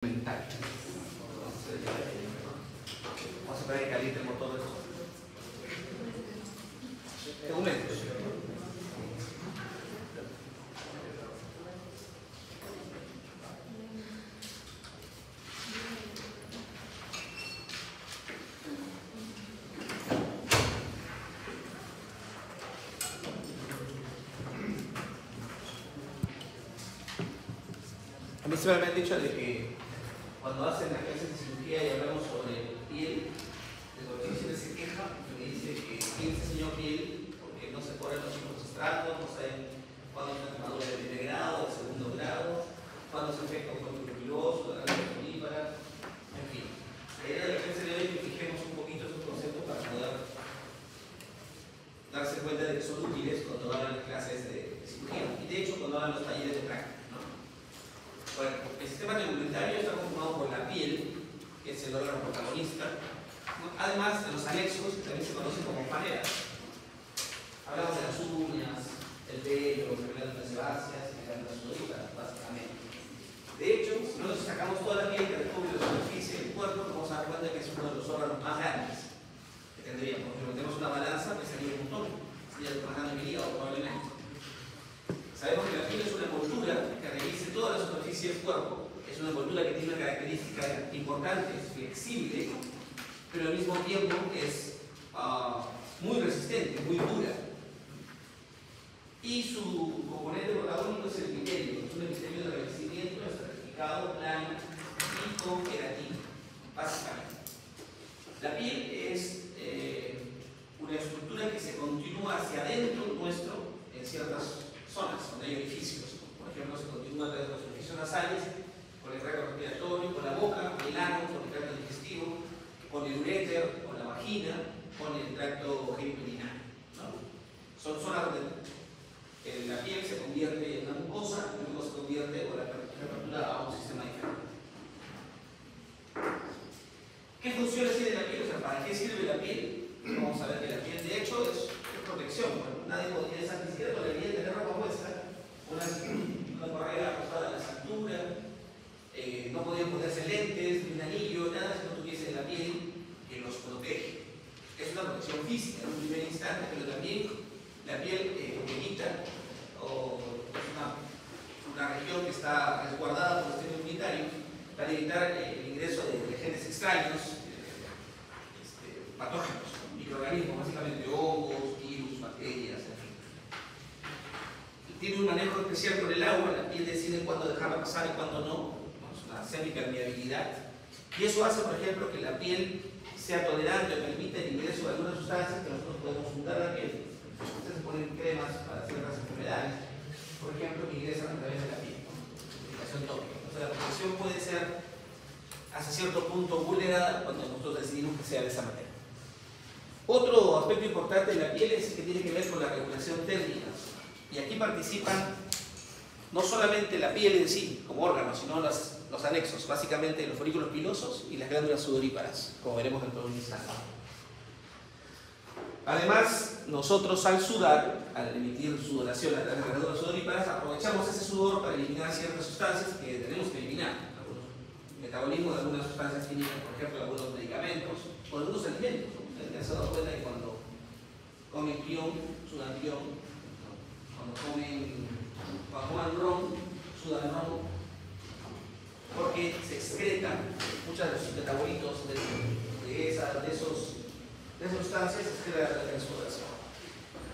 mental. Vamos a esperar que caliente el motor de esto. Argumentos. A mí siempre me han dicho de que cuando hacen las clases de cirugía y hablamos sobre piel, el doctor siempre se queja y me dice que quién se enseñó piel porque no se cobran los chicos estratos, no saben cuándo es una quemadura de primer grado, de segundo grado, cuándo se afecta un cuerpo tubuloso, la grasa ovípara, en fin. La idea de la clase de hoy es que fijemos un poquito esos conceptos para poder darse cuenta de que son útiles cuando hagan las clases de cirugía y de hecho cuando hagan los talleres de práctica. Bueno, el sistema tegumentario está conformado por la piel, que es el órgano protagonista, además de los anexos, que también se conocen como paneras. Hablamos de las uñas, el pelo, las glándulas sebáceas y las glándulas sudoríparas, básicamente. De hecho, si nosotros sacamos toda la piel que recubre la superficie del cuerpo, nos vamos a dar cuenta que es uno de los órganos más grandes que tendríamos. Si metemos una balanza, pesaría un montón, sería el más grande que el hígado, probablemente. Sabemos que la piel es una envoltura que reviste toda la superficie del cuerpo, es una envoltura que tiene una característica importante, es flexible, pero al mismo tiempo es muy resistente, muy dura. Y su componente protagónico es el epitelio, es un epitelio de revestimiento estratificado, plano y con queratina, básicamente. La piel es una estructura que se continúa hacia adentro nuestro en ciertas zonas donde hay orificios. Por ejemplo, se continúa a través de los orificios nasales, con el tracto respiratorio, con la boca, con el ano, con el tracto digestivo, con el uréter, con la vagina, con el tracto genitourinario, ¿no? Son zonas donde la piel se convierte en una mucosa y luego se convierte con la apertura a un sistema diferente. ¿Qué funciones tiene la piel? O sea, ¿para qué sirve la piel? Vamos a ver que la piel, de hecho, es protección. Bueno, nadie podría estar ni siquiera con la piel de la ropa puesta, una correa ajustada a la cintura, no podían ponerse lentes, ni un anillo, nada si no tuviese la piel que los protege. Es una protección física en un primer instante, pero también la piel evita, o es una región que está resguardada por el sistema inmunitario para evitar el ingreso de agentes extraños, patógenos, microorganismos, básicamente hongos, virus, bacterias, en fin. Tiene un manejo especial con el agua, la piel decide cuándo dejarla pasar y cuándo no, es una semipermeabilidad. Y eso hace, por ejemplo, que la piel sea tolerante o permita el ingreso de algunas sustancias que nosotros podemos untar a la piel. Ustedes se ponen cremas para ciertas enfermedades, por ejemplo, que ingresan a través de la piel, aplicación tópica. O sea, la protección puede ser hasta cierto punto vulnerada cuando nosotros decidimos que sea de esa manera. Otro aspecto importante de la piel es que tiene que ver con la regulación térmica. Y aquí participan no solamente la piel en sí, como órgano, sino los anexos, básicamente los folículos pilosos y las glándulas sudoríparas, como veremos dentro de un instante. Además, nosotros al sudar, al emitir sudoración a través de las glándulas sudoríparas, aprovechamos ese sudor para eliminar ciertas sustancias que tenemos que eliminar. El metabolismo de algunas sustancias químicas, por ejemplo, algunos medicamentos o algunos alimentos. Ustedes se han dado cuenta que cuando comen pion, sudan pion, cuando toman ron, sudan ron, porque se excretan muchos de los metabolitos de esas sustancias, se excreta la sudoración.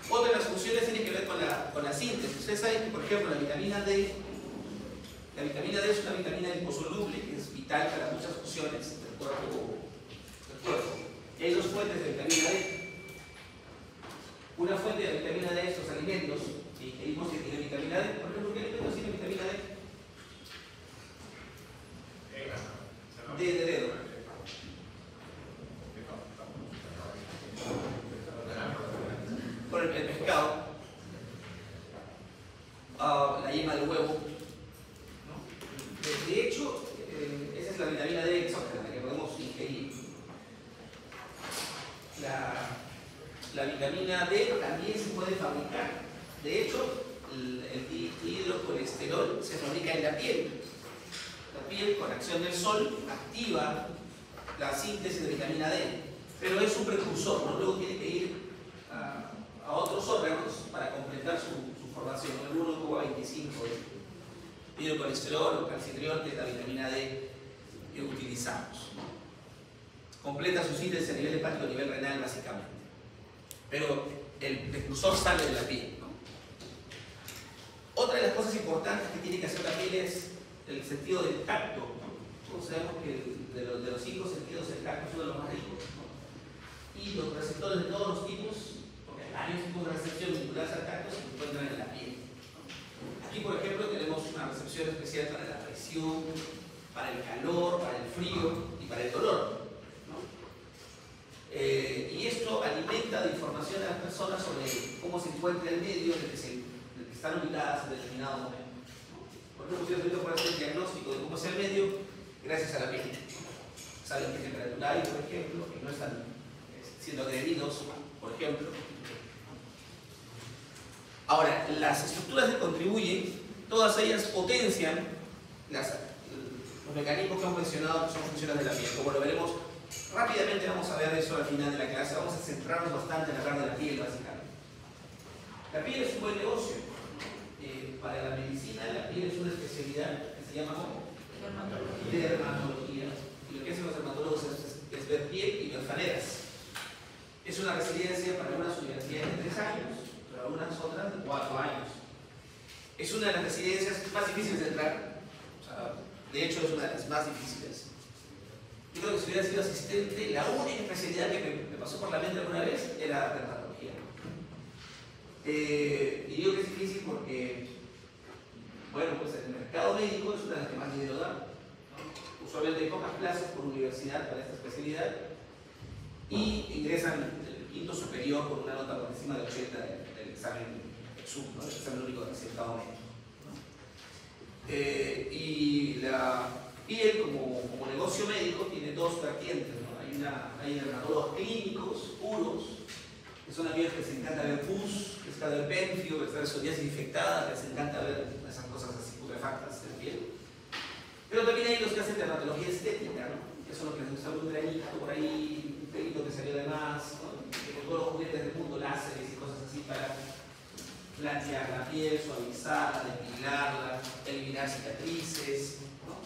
Otra de las funciones tiene que ver con la síntesis. Ustedes saben que, por ejemplo, la vitamina D es una vitamina liposoluble que es vital para muchas funciones del cuerpo. Y hay dos fuentes de vitamina D. Una fuente de vitamina D es los alimentos que ingerimos que tienen vitamina D. Por ejemplo, ¿qué alimentos tienen vitamina D? D de dedo. Por el pescado, la yema del huevo. De hecho, esa es la vitamina D exógena, la que podemos ingerir. La vitamina D también se puede fabricar. De hecho, el dihidrocolesterol se fabrica en la piel. La piel, con acción del sol, activa la síntesis de vitamina D, pero es un precursor, ¿no? Luego tiene que ir a otros órganos para completar su formación, ¿no? El 1,25 de colesterol o calcitriol, que es la vitamina D que utilizamos. Completa su síntesis a nivel hepático, a nivel renal, básicamente. Pero el precursor sale de la piel, ¿no? Otra de las cosas importantes que tiene que hacer la piel es el sentido del tacto, ¿no? Todos sabemos que de los 5 sentidos el tacto es uno de los más ricos, ¿no? Y los receptores de todos los tipos, porque hay varios tipos de recepción vinculadas al tacto, se encuentran en la piel, ¿no? Aquí, por ejemplo, tenemos una recepción especial para la presión, para el calor, para el frío y para el dolor, ¿no? Y esto alimenta de información a las personas sobre cómo se encuentra el medio en el que están ubicadas en determinado momento, ¿no? Por ejemplo, ustedes ahorita pueden hacer el diagnóstico de cómo es el medio gracias a la piel. Saben qué temperatura hay, por ejemplo, que no están siendo agredidos, por ejemplo. Ahora, las estructuras que contribuyen, todas ellas potencian los mecanismos que hemos mencionado, que son funciones de la piel. Como lo veremos rápidamente, vamos a ver eso al final de la clase. Vamos a centrarnos bastante en hablar de la piel, básicamente. La piel es un buen negocio. Para la medicina, la piel es una especialidad que se llama dermatología. Y lo que hacen los dermatólogos es ver piel y ver faneras. Es una residencia para algunas universidades de 3 años, para algunas otras de 4 años. Es una de las residencias más difíciles de entrar. O sea, de hecho, es una de las más difíciles. Yo creo que si hubiera sido asistente, la única especialidad que me pasó por la mente alguna vez era dermatología. Y digo que es difícil porque, bueno, pues el mercado médico es una de las que más dinero da, ¿no? Usualmente hay pocas plazas por universidad para esta especialidad y ingresan el quinto superior con una nota por encima de 80 del examen EXUM, ¿no? El examen único de resultado médico, ¿no? Y la piel como negocio médico tiene 2 vertientes, ¿no? Hay dermatólogos clínicos puros, que son aquellos que les encanta ver pus, que les encanta ver penfio, que les encanta ver psoriasis infectada, que les encanta ver esas cosas así putrefactas de la piel. Pero también hay los que hacen dermatología estética, ¿no? Que son los que les gusta un granito por ahí, un pelito que salió de más, ¿no? Que con todos los juguetes del mundo, láseres y cosas así para blanquear la piel, suavizarla, depilarla, eliminar cicatrices, ¿no?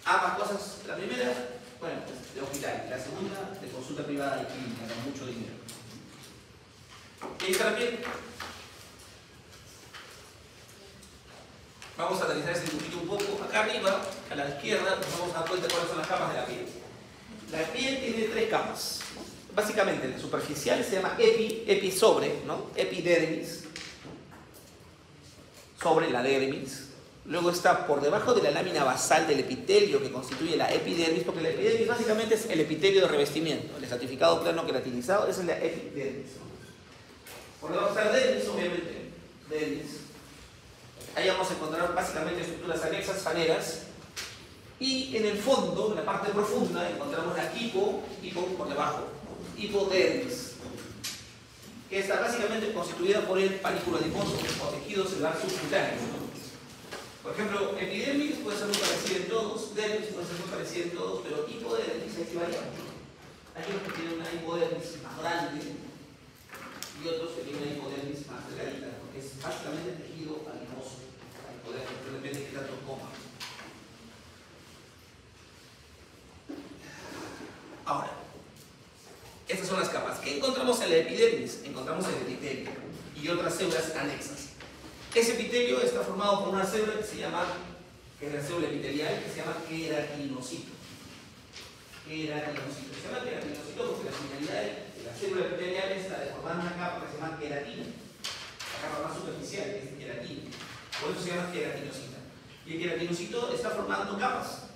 Ambas cosas, la primera, bueno, pues de hospital, la segunda de consulta privada y clínica, con mucho dinero. ¿Qué dice la piel? Vamos a analizar este dibujito un poco. Acá arriba, a la izquierda, nos vamos a dar cuenta de cuáles son las capas de la piel. La piel tiene 3 capas, ¿no? Básicamente, la superficial se llama epi sobre, ¿no? Epidermis, sobre la dermis. Luego está por debajo de la lámina basal del epitelio que constituye la epidermis, porque la epidermis básicamente es el epitelio de revestimiento, el estratificado plano queratinizado, esa es la epidermis, ¿no? Por debajo está la dermis, obviamente, dermis. Ahí vamos a encontrar básicamente estructuras anexas, faneras, y en el fondo, en la parte profunda, encontramos la hipo por debajo, hipodermis, que está básicamente constituida por el panículo adiposo o tejido celular subcutáneo, ¿no? Por ejemplo, epidermis puede ser muy parecida en todos, dermis puede ser muy parecida en todos, pero hipodermis hay que variar. Hay unos que tienen una hipodermis más grande y otros que tienen una hipodermis más delgadita, porque es básicamente tejido adiposo. Depende de qué tanto coma. Ahora, estas son las capas. ¿Qué encontramos en la epidermis? Encontramos el epitelio y otras células anexas. Ese epitelio está formado por una célula que se llama, que es la célula epitelial, que se llama queratinocito. Queratinocito. Se llama queratinocito porque la finalidad de la célula epitelial es la de formar una capa que se llama queratina. La capa más superficial, que es queratina. Por eso se llama queratinocita. Y el queratinocito está formando capas.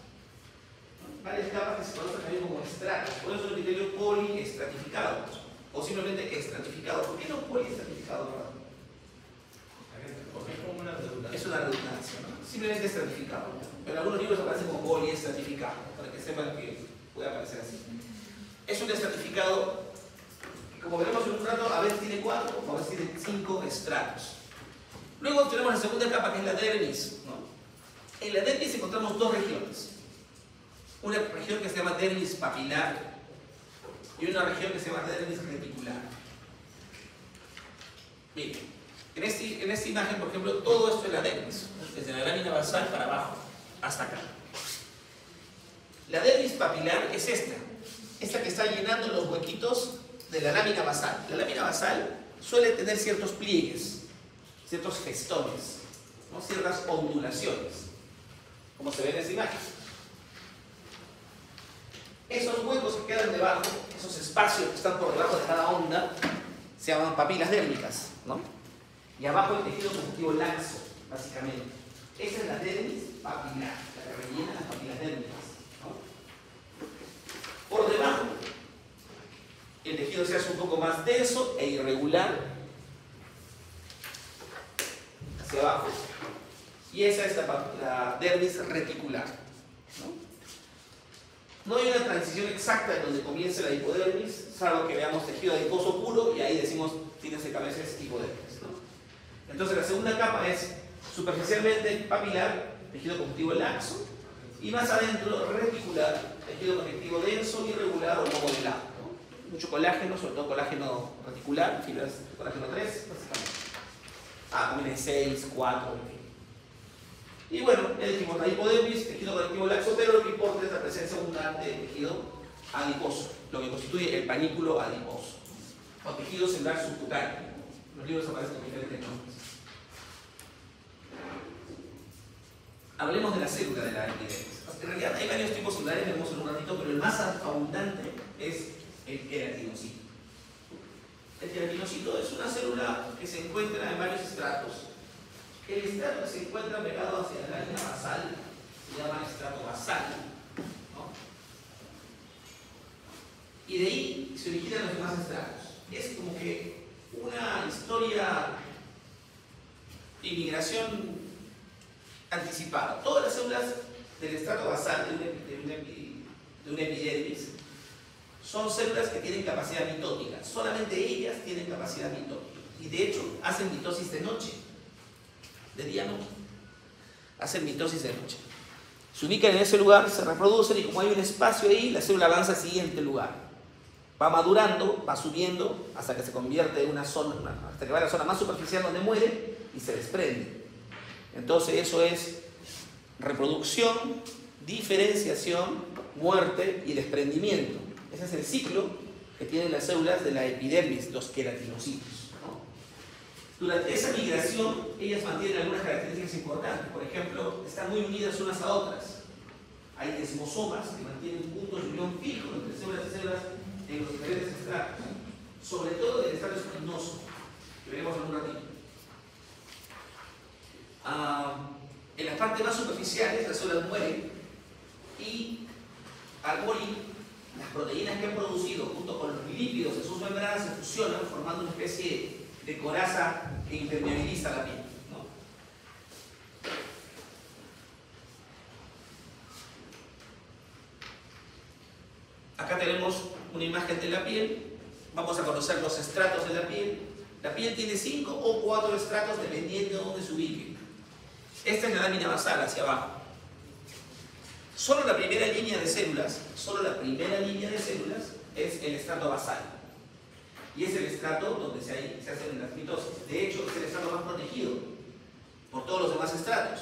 Varias capas que se conocen también como estratos. Por eso es un epitelio poliestratificado. O simplemente estratificado. ¿Por qué no poliestratificado? Porque es como una redundancia. Es una redundancia, ¿no? Simplemente estratificado. Pero en algunos libros aparece como poliestratificado, para que sepan que puede aparecer así. Es un estratificado que, como veremos en un rato, a veces tiene 4, a veces tiene 5 estratos. Luego tenemos la segunda capa, que es la dermis, ¿no? En la dermis encontramos dos regiones. Una región que se llama dermis papilar y una región que se llama dermis reticular. Miren, en esta imagen, por ejemplo, todo esto es la dermis, desde la lámina basal para abajo, hasta acá. La dermis papilar es esta que está llenando los huequitos de la lámina basal. La lámina basal suele tener ciertos pliegues, ciertos festones, ¿no? Ciertas ondulaciones, como se ve en esta imagen. Esos huecos que quedan debajo, esos espacios que están por debajo de cada onda, se llaman papilas dérmicas, ¿no? Y abajo el tejido conjuntivo laxo, básicamente. Esa es la dermis papilar, la que rellena las papilas dérmicas, ¿no? Por debajo, el tejido se hace un poco más denso e irregular hacia abajo. Y esa es la dermis reticular, ¿no? No hay una transición exacta en donde comience la hipodermis, salvo que veamos tejido adiposo puro y ahí decimos tienes de cabeza es hipodermis, ¿no? Entonces la segunda capa es superficialmente papilar, tejido conjuntivo laxo, y más adentro reticular, tejido conectivo denso, irregular o no modelado, ¿no? Mucho colágeno, sobre todo colágeno reticular, fibras de colágeno 3, básicamente. También hay 6, 4, en fin. Y bueno, ya dijimos la hipodermis, tejido conectivo laxo, pero lo que importa es la presencia abundante de tejido adiposo, lo que constituye el panículo adiposo, o tejido celular subcutáneo. Los libros aparecen con diferentes nombres. Hablemos de la célula de la epidermis. En realidad hay varios tipos celulares, veremos en un ratito, pero el más abundante es el queratinocito. El queratinocito es una célula que se encuentra en varios estratos. El estrato que se encuentra pegado hacia la lámina basal se llama estrato basal, ¿no? Y de ahí se originan los demás estratos. Es como que una historia de inmigración anticipada. Todas las células del estrato basal de una epidermis son células que tienen capacidad mitótica. Solamente ellas tienen capacidad mitótica. Y de hecho hacen mitosis de noche. De día no. Hacen mitosis de noche. Se ubican en ese lugar, se reproducen y como hay un espacio ahí, la célula avanza al siguiente lugar. Va madurando, va subiendo hasta que se convierte en una zona, hasta que va a la zona más superficial donde muere y se desprende. Entonces eso es reproducción, diferenciación, muerte y desprendimiento. Ese es el ciclo que tienen las células de la epidermis, los queratinocitos. Durante esa migración, ellas mantienen algunas características importantes. Por ejemplo, están muy unidas unas a otras. Hay desmosomas que mantienen puntos de unión fijos entre células y células en los diferentes estratos. Sobre todo el estrato espinoso, que veremos en un ratito. En las partes más superficiales, las células mueren y al morir, las proteínas que han producido junto con los lípidos de sus membranas se fusionan formando una especie de coraza que impermeabiliza la piel, ¿no? Acá tenemos una imagen de la piel. Vamos a conocer los estratos de la piel. La piel tiene 5 o 4 estratos dependiendo de dónde se ubique. Esta es la lámina basal hacia abajo. Solo la primera línea de células es el estrato basal. Y es el estrato donde se hacen las mitosis. De hecho, es el estrato más protegido por todos los demás estratos.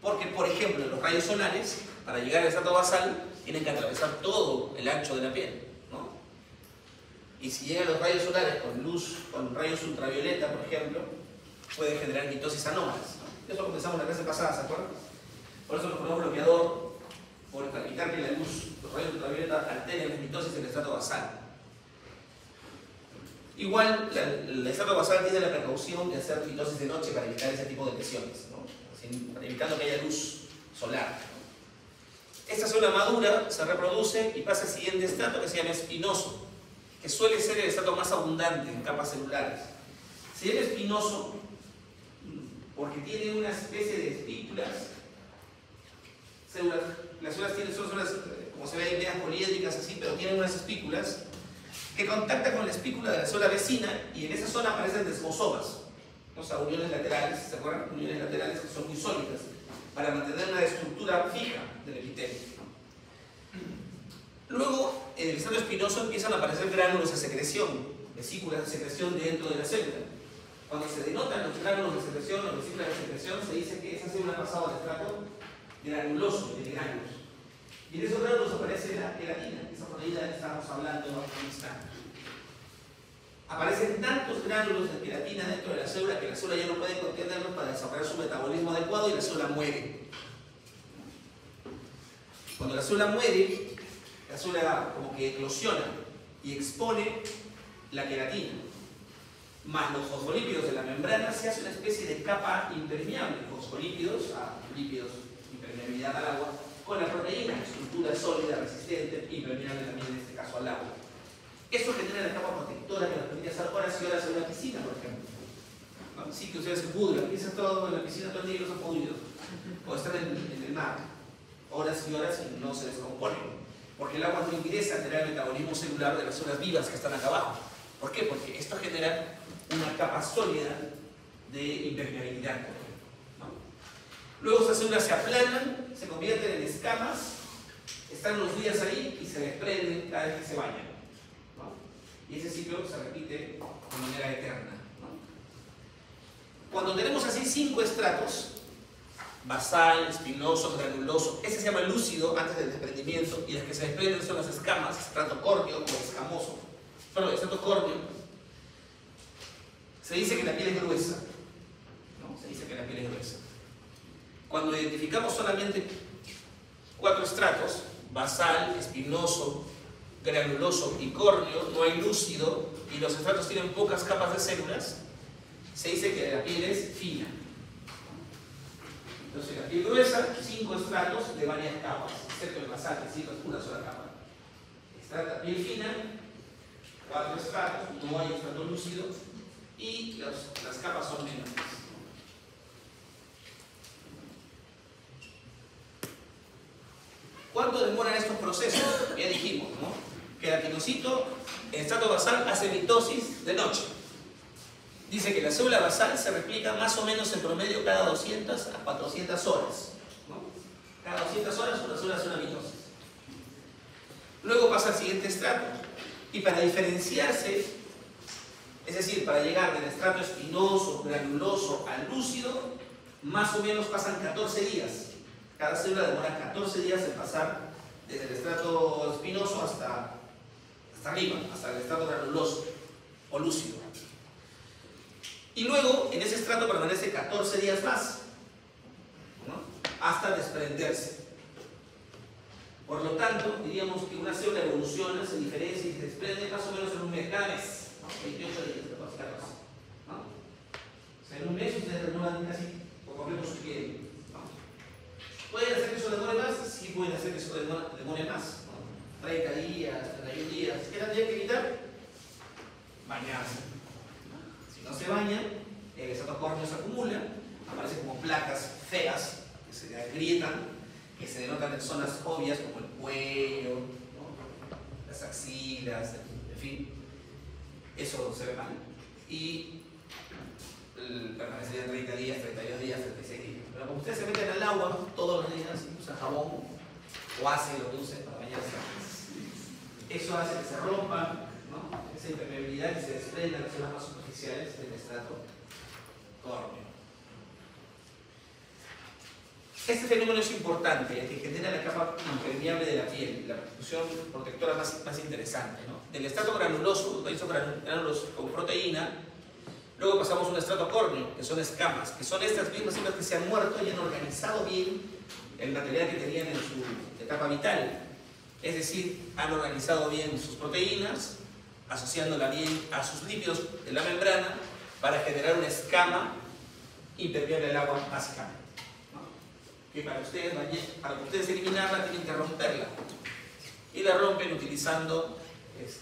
Porque, por ejemplo, los rayos solares, para llegar al estrato basal, tienen que atravesar todo el ancho de la piel, ¿no? Y si llegan los rayos solares con rayos ultravioleta, por ejemplo, puede generar mitosis anómalas, ¿no? Eso lo comenzamos la clase pasada, ¿se acuerdan? Por eso nos ponemos bloqueador, por evitar que los rayos ultravioleta alteren las mitosis en el estrato basal. Igual, el estrato basal tiene la precaución de hacer mitosis de noche para evitar ese tipo de lesiones, ¿no? Evitando que haya luz solar, ¿no? Esta célula madura se reproduce y pasa al siguiente estrato que se llama espinoso, que suele ser el estrato más abundante en capas celulares. Se llama espinoso porque tiene una especie de espículas. Las células son células, como se ve, hay medias poliédricas así, pero tienen unas espículas que contactan con la espícula de la célula vecina y en esa zona aparecen desmosomas, o sea, uniones laterales, ¿se acuerdan? Uniones laterales que son muy sólidas. para mantener una estructura fija del epitelio. Luego, en el estrato espinoso empiezan a aparecer gránulos de secreción, vesículas de secreción dentro de la célula. Cuando se denotan los gránulos de secreción o vesículas de secreción, se dice que esa célula ha pasado al estrato granuloso, de gránulos. Y en esos gránulos aparece la queratina, esa proteína de la que estábamos hablando hace un instante. Aparecen tantos gránulos de queratina dentro de la célula que la célula ya no puede contenerlos para desarrollar su metabolismo adecuado y la célula muere. Cuando la célula muere, la célula como que eclosiona y expone la queratina, más los fosfolípidos de la membrana, se hace una especie de capa impermeable, fosfolípidos a lípidos, impermeabilidad al agua, con la proteína, estructura sólida, resistente, impermeable también en este caso al agua. Esto genera la capa protectora que nos permite hacer horas y horas en una piscina, por ejemplo. ¿No? Sí, que ustedes se pudran, empieza todo en la piscina todo el día y no se pudrido. O están en el mar, horas y horas y no se descomponen. Porque el agua no ingresa a alterar el metabolismo celular de las células vivas que están acá abajo. ¿Por qué? Porque esto genera una capa sólida de impermeabilidad. ¿No? Luego estas células se aplanan, se convierten en escamas, están unos días ahí y se desprenden cada vez que se bañan. ¿No? Y ese ciclo se repite de manera eterna. ¿No? Cuando tenemos así 5 estratos, basal, espinoso, granuloso, ese se llama lúcido antes del desprendimiento, y las que se desprenden son las escamas, estrato córneo o escamoso. Perdón, estrato córneo. Se dice que la piel es gruesa, ¿no? Se dice que la piel es gruesa. Cuando identificamos solamente 4 estratos, basal, espinoso, granuloso y córneo, no hay lúcido, y los estratos tienen pocas capas de células, se dice que la piel es fina. Entonces la piel gruesa, 5 estratos de varias capas, excepto el basal, que sí, es una sola capa. La piel fina, 4 estratos, no hay estrato lúcido, y las capas son menores. ¿Cuánto demoran estos procesos? Ya dijimos, ¿no? Que el queratinocito en estrato basal hace mitosis de noche. Dice que la célula basal se replica más o menos en promedio cada 200 a 400 horas. ¿No? Cada 200 horas una célula hace una mitosis. Luego pasa al siguiente estrato. Y para diferenciarse, es decir, para llegar del estrato espinoso, granuloso al lúcido, más o menos pasan 14 días. Cada célula demora 14 días en pasar desde el estrato espinoso hasta arriba, hasta el estrato granuloso o lúcido. Y luego, en ese estrato permanece 14 días más, ¿no? Hasta desprenderse. Por lo tanto, diríamos que una célula evoluciona, se diferencia y se desprende más o menos en un mes, cada mes, ¿no? 28 días, 14, ¿no? O sea, en un mes ustedes renuevan casi por completo su piel, ¿no? ¿Pueden hacer que eso demore más? Sí, pueden hacer que eso demore más, ¿no? 30 días, 31 días. ¿Qué tendría que evitar? Bañarse. Si no se bañan, el estrato córneo se acumula, aparecen como placas feas que se agrietan, que se denotan en zonas obvias como el cuello, ¿no? Las axilas, en fin, eso se ve mal. Y permanecería 30 días, 32 días, 36 días. Pero como ustedes se meten al agua todos los días, usan jabón o hacen lo que usen para bañarse, eso hace que se rompa, ¿no? Esa impermeabilidad y se desprendan las zonas más superficiales del estrato córneo. Este fenómeno es importante, el que genera la capa impermeable de la piel, la función protectora más interesante, ¿no? Del estrato granuloso, esos granulos con proteína, luego pasamos a un estrato córneo, que son escamas, que son estas mismas células que se han muerto y han organizado bien el material que tenían en su etapa vital. Es decir, han organizado bien sus proteínas, asociándola bien a sus lípidos de la membrana para generar una escama impermeable al agua, básicamente. Que para ustedes eliminarla tienen que romperla, y la rompen utilizando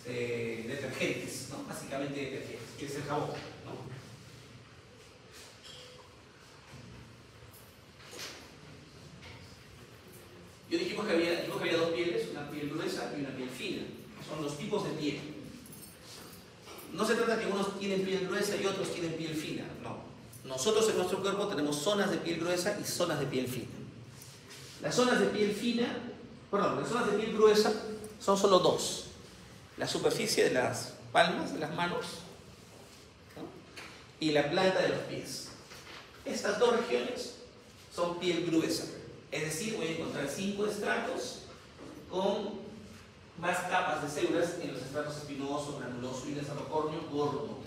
detergentes, ¿no? Básicamente detergentes, que es el jabón, ¿no? Dijimos que había 2 pieles, una piel gruesa y una piel fina. Son los tipos de piel. No se trata de que unos tienen piel gruesa y otros tienen piel fina, no. Nosotros en nuestro cuerpo tenemos zonas de piel gruesa y zonas de piel fina. Las zonas de piel fina, perdón, las zonas de piel gruesa son solo dos. La superficie de las palmas de las manos, ¿no? Y la planta de los pies. Estas dos regiones son piel gruesa. Es decir, voy a encontrar 5 estratos con más capas de células en los estratos espinoso, granuloso y el estrato córneo gordo, ¿no?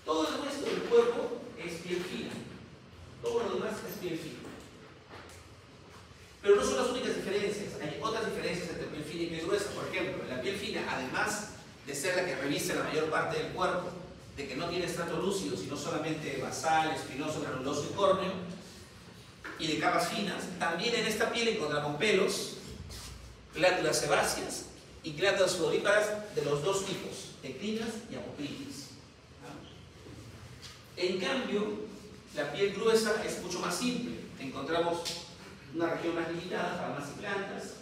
Todo el resto del cuerpo es piel fina. Todo lo demás es piel fina. Pero no son las únicas diferencias. Hay otras diferencias entre piel fina y piel gruesa. Por ejemplo, la piel fina, además de ser la que reviste la mayor parte del cuerpo, de que no tiene estrato lúcido, sino solamente basal, espinoso, granuloso y córneo, y de capas finas, también en esta piel encontramos pelos, glándulas sebáceas y glándulas sudoríparas de los dos tipos, ecrinas y apocrinas. En cambio, la piel gruesa es mucho más simple. Encontramos una región más limitada, palmas y plantas.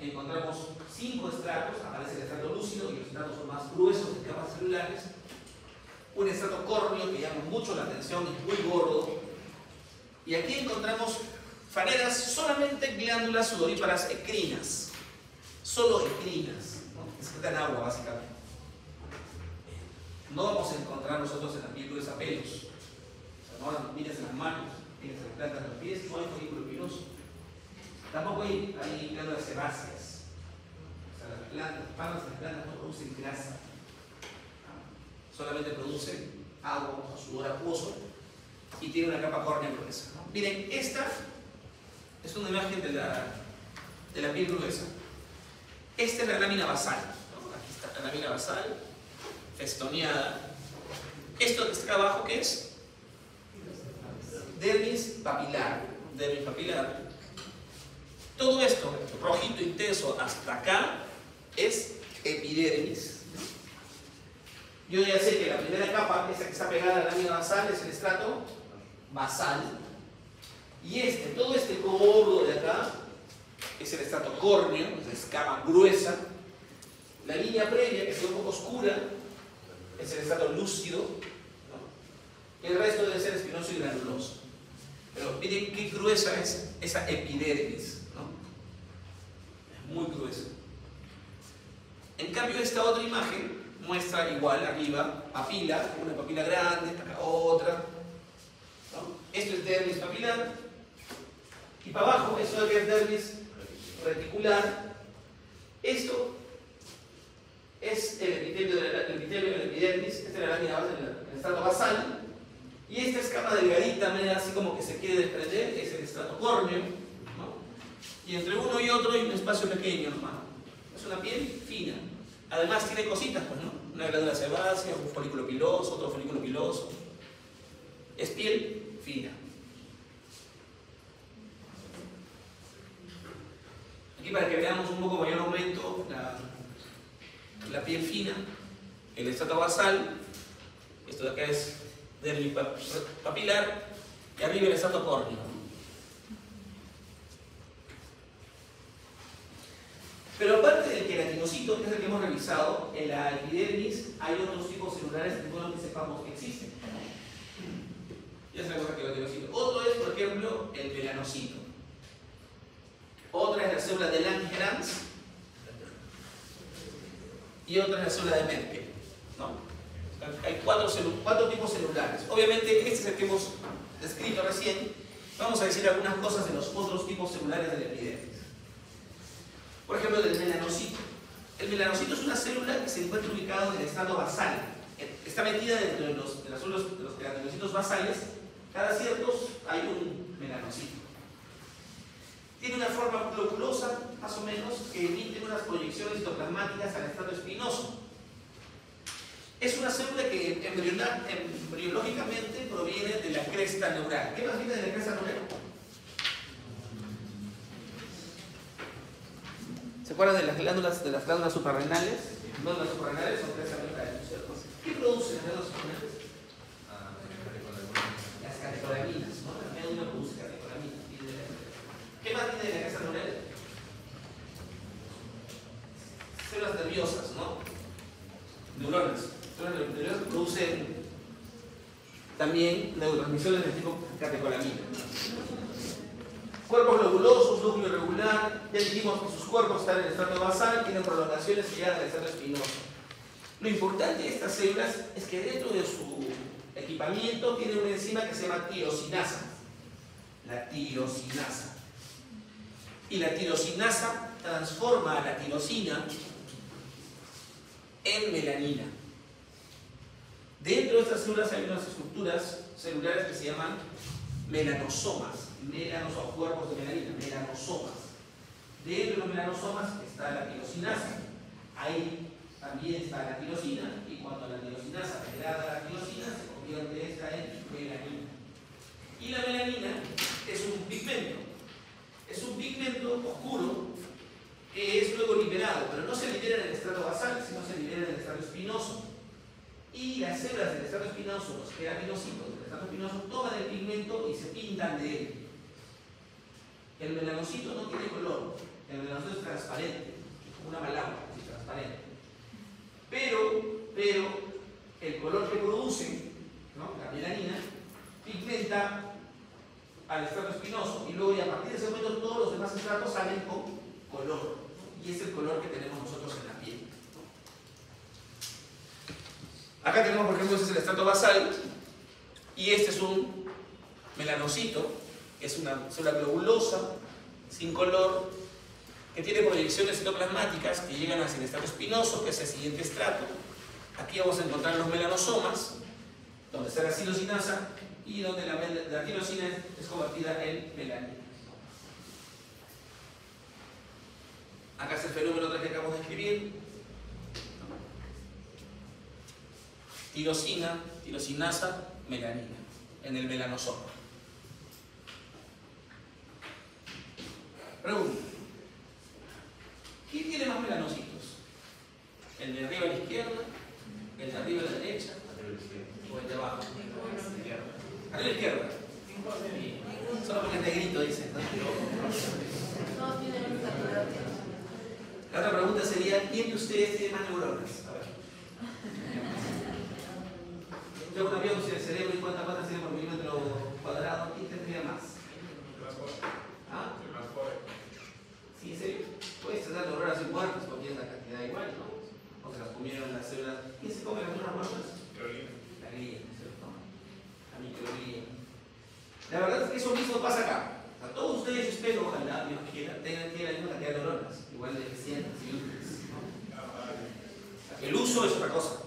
Encontramos 5 estratos, aparece el estrato lúcido y los estratos son más gruesos de capas celulares. Un estrato córneo que llama mucho la atención, es muy gordo. Y aquí encontramos faneras, solamente glándulas sudoríparas ecrinas. Solo ecrinas, ¿no? Excretan agua básicamente. No vamos a encontrar nosotros en la piel gruesa pelos. O sea, no miras en las manos, tienes en las plantas de los pies, no hay folículo piloso. Tampoco hay glándulas sebáceas. O sea, las palmas de las plantas no producen grasa. Solamente producen agua o sudor acuoso y tiene una capa córnea gruesa, ¿no? Miren, esta es una imagen de la piel gruesa. Esta es la lámina basal, ¿no? Aquí está la lámina basal, festoneada. Esto que está acá abajo, ¿qué es? Dermis papilar. Dermis papilar. Todo esto, rojito intenso hasta acá, es epidermis. Yo ya sé que la primera capa, esa que está pegada a la lámina basal, es el estrato basal. Y todo este gordo de acá, es el estrato córneo, es capa gruesa. La línea previa, que es un poco oscura, es el estrato lúcido, ¿no? El resto debe ser espinoso y granuloso. Pero miren qué gruesa es esa epidermis, ¿no? Es muy gruesa. En cambio, esta otra imagen muestra igual arriba papila, una papila grande, acá otra, ¿no? Esto es dermis papilar. Y para abajo, esto es dermis reticular. Esto es el epitelio de la epidermis, esta es la lámina basal, el estrato basal. Y esta escama delgadita, así como que se quiere desprender, es el estrato córneo, ¿no? Y entre uno y otro hay un espacio pequeño nomás. Es una piel fina. Además tiene cositas, pues, ¿no? Una glándula sebácea, un folículo piloso, otro folículo piloso. Es piel fina. Aquí para que veamos un poco mayor aumento la piel fina, el estrato basal, esto de acá es dermis papilar, y arriba el estrato córneo. Pero aparte del queratinocito, que es el que hemos revisado, en la epidermis hay otros tipos celulares que bueno que sepamos que existen. Ya sabemos el queratinocito. Otro es, por ejemplo, el melanocito. Otra es la célula de Langerhans y otra es la célula de Merkel, ¿no? Hay cuatro tipos celulares. Obviamente, este es el que hemos descrito recién. Vamos a decir algunas cosas de los otros tipos celulares de la epidermis. Por ejemplo, del melanocito. El melanocito es una célula que se encuentra ubicada en el estrato basal. Está metida dentro de los queratinocitos basales. Cada ciertos hay un melanocito. Tiene una forma globulosa, más o menos, que emite unas proyecciones citoplasmáticas al estrato espinoso. Es una célula que embriológicamente proviene de la cresta neural. ¿Qué más viene de la cresta neural? ¿Se acuerdan de las glándulas suprarrenales? Las glándulas suprarrenales son cresta neural, ¿cierto? ¿Qué producen las glándulas suprarrenales? Las catecolaminas, ¿no? La médula produce catecolaminas. ¿Qué más viene de la cresta neural? Células nerviosas, ¿no? Neuronas. Células nerviosas que producen también neurotransmisores de tipo catecolamina. Cuerpos globulosos, núcleo irregular, ya dijimos que sus cuerpos están en el estrato basal, tienen prolongaciones que llegan al estrato espinoso. Lo importante de estas células es que dentro de su equipamiento tiene una enzima que se llama tirosinasa. La tirosinasa. Y la tirosinasa transforma a la tirosina en melanina. Dentro de estas células hay unas estructuras celulares que se llaman melanosomas. Melanos o cuerpos de melanina, melanosomas. Dentro de los melanosomas está la tirosinasa. Ahí también está la tirosina, y cuando la tirosinasa degrada la tirosina, se convierte esta en melanina. Y la melanina es un pigmento. Es un pigmento oscuro que es luego liberado, pero no se libera en el estrato basal, sino se libera en el estrato espinoso. Y las células del estrato espinoso, los queratinocitos del estrato espinoso, toman el pigmento y se pintan de él. El melanocito no tiene color, el melanocito es transparente, como una malagua, es transparente. Pero el color que produce, ¿no?, la melanina, pigmenta al estrato espinoso, y luego a partir de ese momento todos los demás estratos salen con color, y es el color que tenemos nosotros en la piel. Acá tenemos, por ejemplo, este es el estrato basal, y este es un melanocito, que es una célula globulosa, sin color, que tiene proyecciones citoplasmáticas que llegan hacia el estrato espinoso, que es el siguiente estrato. Aquí vamos a encontrar los melanosomas, donde está la tirosinasa y donde la tirosina es convertida en melanina. Acá es el fenómeno que acabamos de escribir. Tirosina, tirosinasa, melanina, en el melanosoma. Pregunta: ¿quién tiene más melanocitos? ¿El de arriba a la izquierda? ¿El de arriba a la derecha? ¿O el de abajo? Arriba a la izquierda. Solo porque es negrito, dicen, ¿no? La otra pregunta sería: ¿quién de ustedes tiene más neuronas? A ver. Yo una vez el cerebro y cuántas patas tiene por milímetro cuadrado, ¿quién tendría más? ¿Ah? ¿Sí, en serio? Puedes tener neuronas y muertas porque es la cantidad igual, ¿no? O se las comieron las células. ¿Quién se come las neuronas muertas? La glía, ¿cierto? La microglía. La verdad es que eso mismo pasa acá. O sea, todos ustedes, espero, ojalá, Dios quiera, tengan la misma cantidad de neuronas, igual de eficientes y útiles, ¿no? El uso es otra cosa,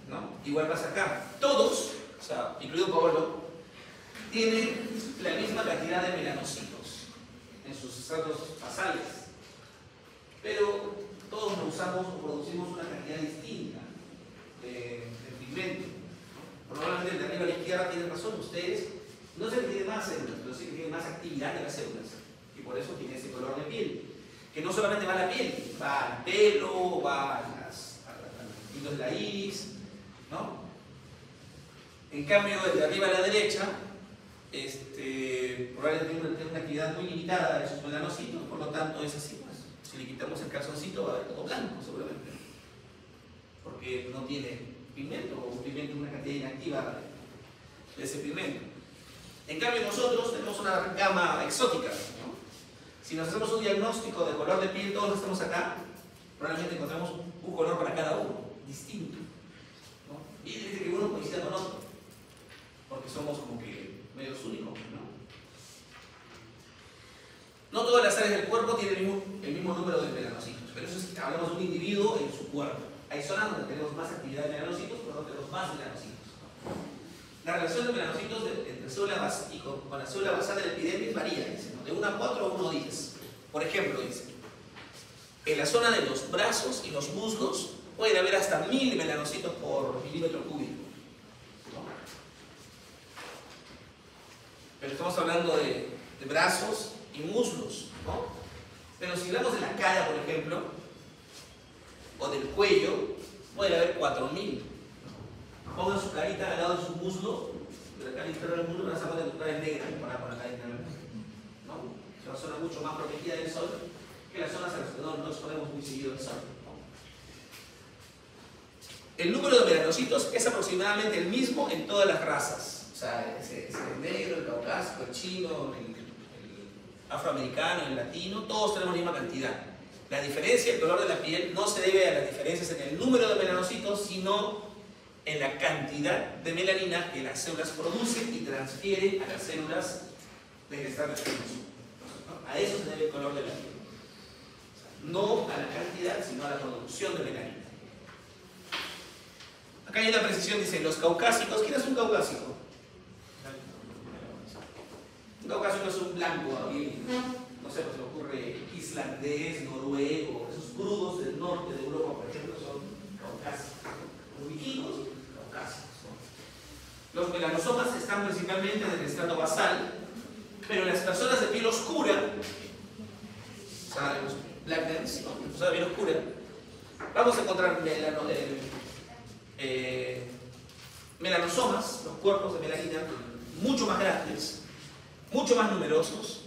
¿no? Igual pasa acá. Todos, o sea, incluido Paolo, tienen la misma cantidad de melanocitos en sus estratos basales, pero todos lo usamos o producimos una cantidad distinta de pigmento. Probablemente el de arriba a la izquierda tiene razón, ustedes no sé que tienen más células, pero sí que tienen más actividad de las células, y por eso tiene ese color de piel, que no solamente va a la piel, va al pelo, va a los puntos de la iris, ¿no? En cambio, el de arriba a la derecha probablemente tiene una actividad muy limitada de sus melanocitos, por lo tanto es así, pues. Si le quitamos el calzoncito va a haber todo blanco seguramente, porque no tiene pigmento, o un pigmento, una cantidad inactiva de ese pigmento. En cambio nosotros tenemos una gama exótica, ¿no? Si nos hacemos un diagnóstico de color de piel, todos los que estamos acá, probablemente encontramos un color para cada uno, distinto, ¿no? Y dice que uno coincida con otro, porque somos como que medios únicos, ¿no? No todas las áreas del cuerpo tienen el mismo número de melanocitos, pero eso es que hablamos de un individuo en su cuerpo. Hay zonas donde tenemos más actividad de melanocitos, pero donde tenemos más melanocitos, ¿no? La relación de melanocitos entre célula basal y con la célula basal del epidermis varía, dice, ¿no? De 1 a 4 a 1 a 10. Por ejemplo, dice, en la zona de los brazos y los muslos pueden haber hasta 1000 melanocitos por milímetro cúbico, ¿no? Pero estamos hablando de brazos y muslos, ¿no? Pero si hablamos de la cara, por ejemplo, o del cuello, puede haber 4000. Pongan su carita al lado de su muslo, de la cara interna del muslo, van a saber que tu cara es negra comparada con la cara interna, ¿no? Es una zona mucho más protegida del sol que las zonas a las que no exponemos muy seguido al sol, ¿no? El número de melanocitos es aproximadamente el mismo en todas las razas. O sea, ese negro, el caucásico, el chino, afroamericano, el latino, todos tenemos la misma cantidad. La diferencia, el color de la piel, no se debe a las diferencias en el número de melanocitos, sino en la cantidad de melanina que las células producen y transfieren a las células del estrato espinoso. A eso se debe el color de la piel. No a la cantidad, sino a la producción de melanina. Acá hay una precisión, dice, los caucásicos. ¿Quién es un caucásico? Un caucásico es un blanco, no sé, pues se me ocurre islandés, noruego, esos crudos del norte de Europa, por ejemplo, son caucásicos. Los vikingos, caucásicos. Los melanosomas están principalmente en el estrato basal, pero las personas de piel oscura, o sea, los blackness, ¿no? Las personas de piel oscura, vamos a encontrar melanosomas, los cuerpos de melanina, mucho más grandes, mucho más numerosos,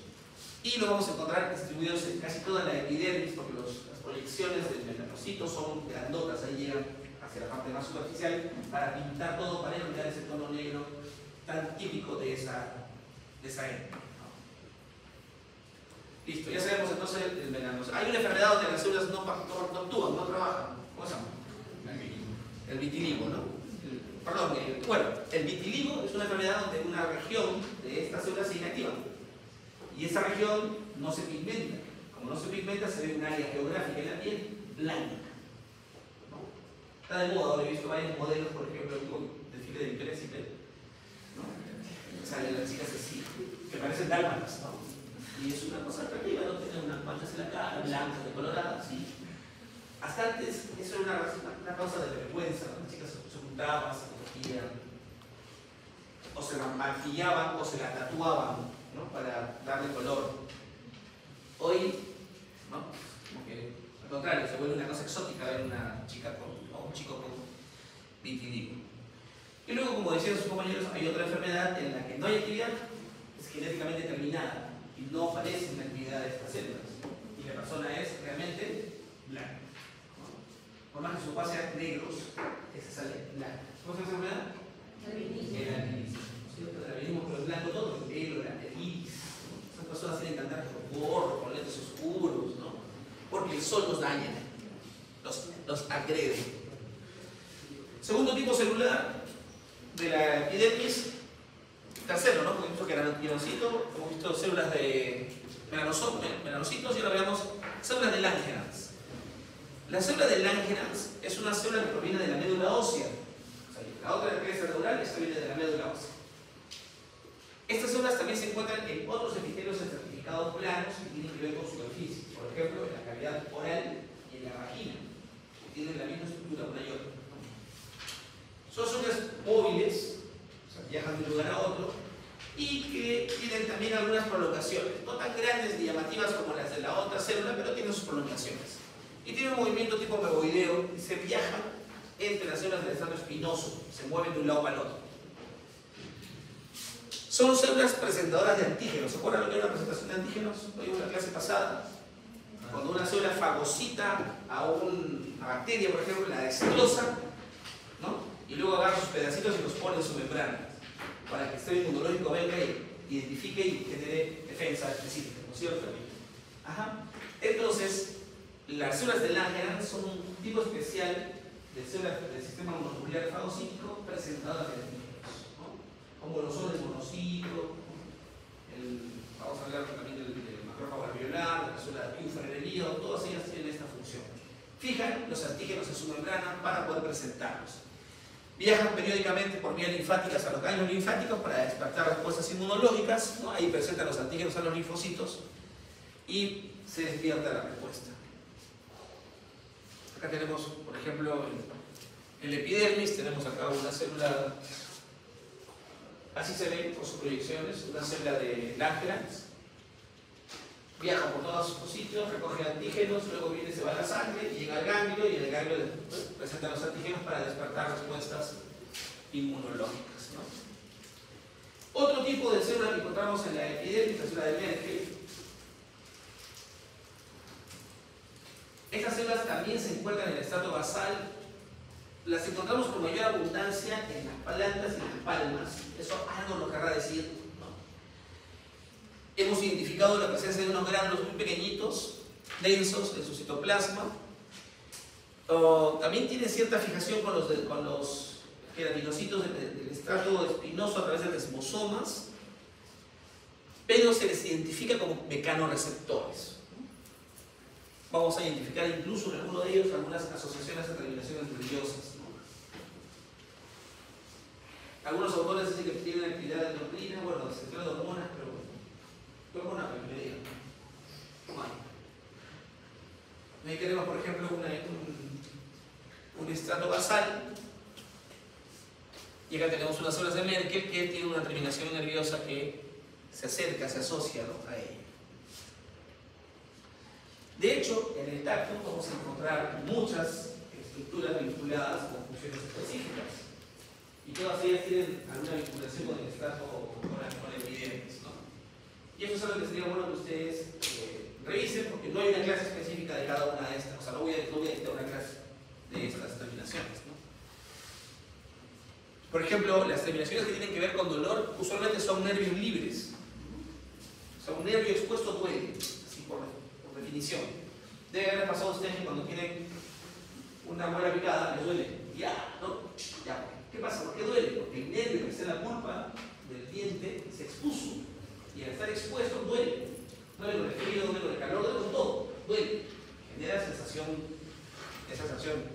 y lo vamos a encontrar distribuidos en casi toda la epidermis, porque las proyecciones del melanocito son grandotas, ahí llegan hacia la parte más superficial para pintar todo, para eliminar ese tono negro tan típico de esa época. Listo, ya sabemos entonces el melanocito. Hay una enfermedad donde las células no actúan, no trabajan. ¿Cómo se llama? El vitiligo, ¿no? El vitiligo es una enfermedad donde una región de estas células se inactiva. Y esa región no se pigmenta. Como no se pigmenta, se ve un área geográfica en la piel blanca. ¿No? Está de moda, ahora he visto varios modelos, por ejemplo, el desfile de Victoria's Secret, ¿no? Salen las chicas así, que parecen dálmatas, ¿no? Y es una cosa atractiva, ¿no? Tienen unas manchas en la cara, blancas, decoloradas, ¿sí? Hasta antes, eso era una causa de vergüenza, ¿no? Las chicas se juntaban, se cogían, o se maquillaban, o se la tatuaban, ¿no? Para darle color. Hoy, ¿no? Como que, al contrario, se vuelve una cosa exótica ver una chica o un chico con vitiligo. Y luego, como decían sus compañeros, hay otra enfermedad en la que no hay actividad, es genéticamente determinada, y no aparece en la actividad de estas células. Y la persona es realmente blanca. Por más que sus ojos sean negros, esa sale blanca. ¿Cómo se llama esa enfermedad? El albinismo. El albinismo, pero es blanco todo, el negro, el iris. Esas personas tienen que andar con gorro, con lentes oscuros, ¿no? Porque el sol los daña, los agrede. Segundo tipo celular de la epidermis. Tercero, ¿no? Porque hemos visto que era pielocito, hemos visto células de melanocitos y ahora veamos células de Langerhans. La célula de Langerhans es una célula que proviene de la médula ósea. O sea, la otra es cerebral, esta viene de la médula ósea. Estas células también se encuentran en otros epitelios estratificados planos que tienen que ver con superficie. Por ejemplo, en la cavidad oral y en la vagina, que tienen la misma estructura una y otra. Son células móviles, o sea, viajan de un lugar a otro, y que tienen también algunas prolongaciones, no tan grandes ni llamativas como las de la otra célula, pero tienen sus prolongaciones. Y tiene un movimiento tipo megoideo y se viaja entre las células del estrato espinoso, se mueven de un lado para el otro. Son células presentadoras de antígenos. ¿Se acuerdan lo que era una presentación de antígenos? Hoy en la clase pasada. Cuando una célula fagocita a una bacteria, por ejemplo, la destroza, ¿no? Y luego agarra sus pedacitos y los pone en su membrana para que el sistema inmunológico venga y identifique y genere defensa específica, ¿no es cierto? Ajá. Entonces, las células de Langerhans son un tipo especial de células del sistema mononuclear fagocítico presentadoras de antígenos, ¿no? Como lo son el monocito, vamos a hablar también del macrófago alveolar, de la célula de Kupffer en el hígado, todas ellas tienen esta función. Fijan los antígenos en su membrana para poder presentarlos. Viajan periódicamente por vías linfáticas a los ganglios linfáticos para despertar respuestas inmunológicas, ¿no? Ahí presentan los antígenos a los linfocitos y se despierta la respuesta. Acá tenemos, por ejemplo, en el epidermis, tenemos acá una célula, así se ve por sus proyecciones, una célula de Langerhans. Viaja por todos sus sitios, recoge antígenos, luego viene, se va a la sangre, llega al ganglio y el ganglio presenta los antígenos para despertar respuestas inmunológicas, ¿no? Otro tipo de célula que encontramos en la epidermis, la célula de Merkel. Estas células también se encuentran en el estrato basal. Las encontramos con mayor abundancia en las plantas y en las palmas. Eso algo nos querrá decir, ¿no? Hemos identificado la presencia de unos gránulos muy pequeñitos, densos, en su citoplasma. También tiene cierta fijación con los queratinocitos del estrato espinoso a través de desmosomas, pero se les identifica como mecanorreceptores. Vamos a identificar incluso en alguno de ellos algunas asociaciones de terminaciones nerviosas. Algunos autores dicen que tienen actividad endocrina, bueno, secreción de hormonas, pero hormonas me digan. Ahí tenemos, por ejemplo, un estrato basal, y acá tenemos unas células de Merkel que tienen una terminación nerviosa que se acerca, se asocia, ¿no?, a ella. De hecho, en el tacto vamos a encontrar muchas estructuras vinculadas con funciones específicas, y todas ellas tienen alguna vinculación con el estrato, con el epidermis, ¿no? Y eso es algo que sería bueno que ustedes revisen, porque no hay una clase específica de cada una de estas. O sea, no voy a dictar una clase de estas terminaciones, ¿no? Por ejemplo, las terminaciones que tienen que ver con dolor usualmente son nervios libres. O sea, un nervio expuesto duele, así por definición. Debe haber pasado a ustedes que cuando tienen una muela picada les duele. Ya, ¿no? Ya. ¿Qué pasa? ¿Por qué duele? Porque el nervio que está en la pulpa del diente se expuso. Y al estar expuesto duele. Duele con el frío, duele con el calor, duele con todo. Duele. Genera esa sensación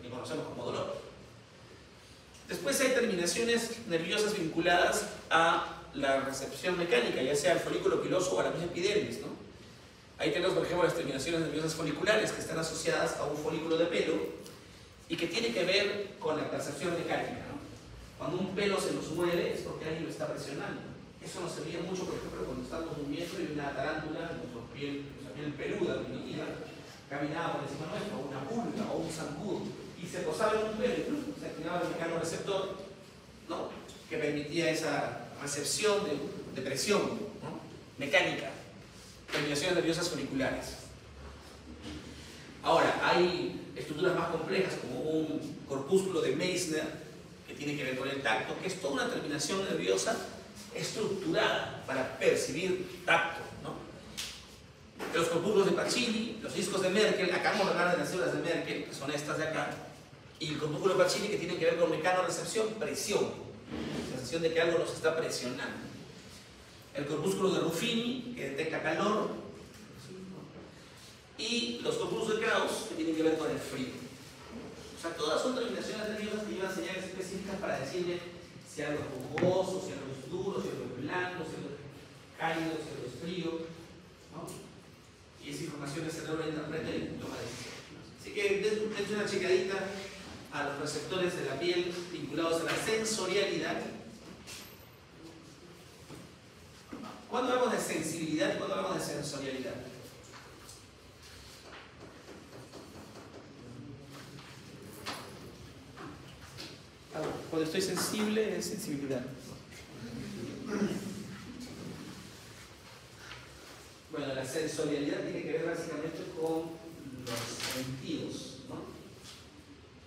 que conocemos como dolor. Después hay terminaciones nerviosas vinculadas a la recepción mecánica, ya sea al folículo piloso o a la misma epidermis, ¿no? Ahí tenemos, por ejemplo, las terminaciones nerviosas foliculares que están asociadas a un folículo de pelo y que tiene que ver con la percepción mecánica, ¿no? Cuando un pelo se nos mueve es porque alguien lo está presionando. Eso nos servía mucho, por ejemplo, cuando estamos durmiendo y una tarántula, nuestra piel peluda, primitiva, caminaba por encima nuestro, o una pulga o un zancudo, y se posaba en un pelo, incluso se activaba el mecanorreceptor, ¿no?, que permitía esa recepción de presión, ¿no?, mecánica. Terminaciones nerviosas foliculares. Ahora, hay estructuras más complejas como un corpúsculo de Meissner que tiene que ver con el tacto, que es toda una terminación nerviosa estructurada para percibir tacto, ¿no? Los corpúsculos de Pacini, los discos de Merkel, acabamos de hablar de las células de Merkel, que son estas de acá, y el corpúsculo de Pacini que tiene que ver con mecanorrecepción, presión, sensación de que algo nos está presionando. El corpúsculo de Ruffini, que detecta calor, y los corpúsculos de Krauss, que tienen que ver con el frío. O sea, todas son terminaciones nerviosas que llevan señales específicas para decirle si algo es jugoso, si algo es duro, si algo es blando, si algo es cálido, si algo es frío, ¿no? Y esa información el cerebro interpreta y toma decisiones. Así que dense una checadita a los receptores de la piel vinculados a la sensorialidad. ¿Cuándo hablamos de sensibilidad y cuándo hablamos de sensorialidad? Cuando estoy sensible es sensibilidad. Bueno, la sensorialidad tiene que ver básicamente con los sentidos, ¿no?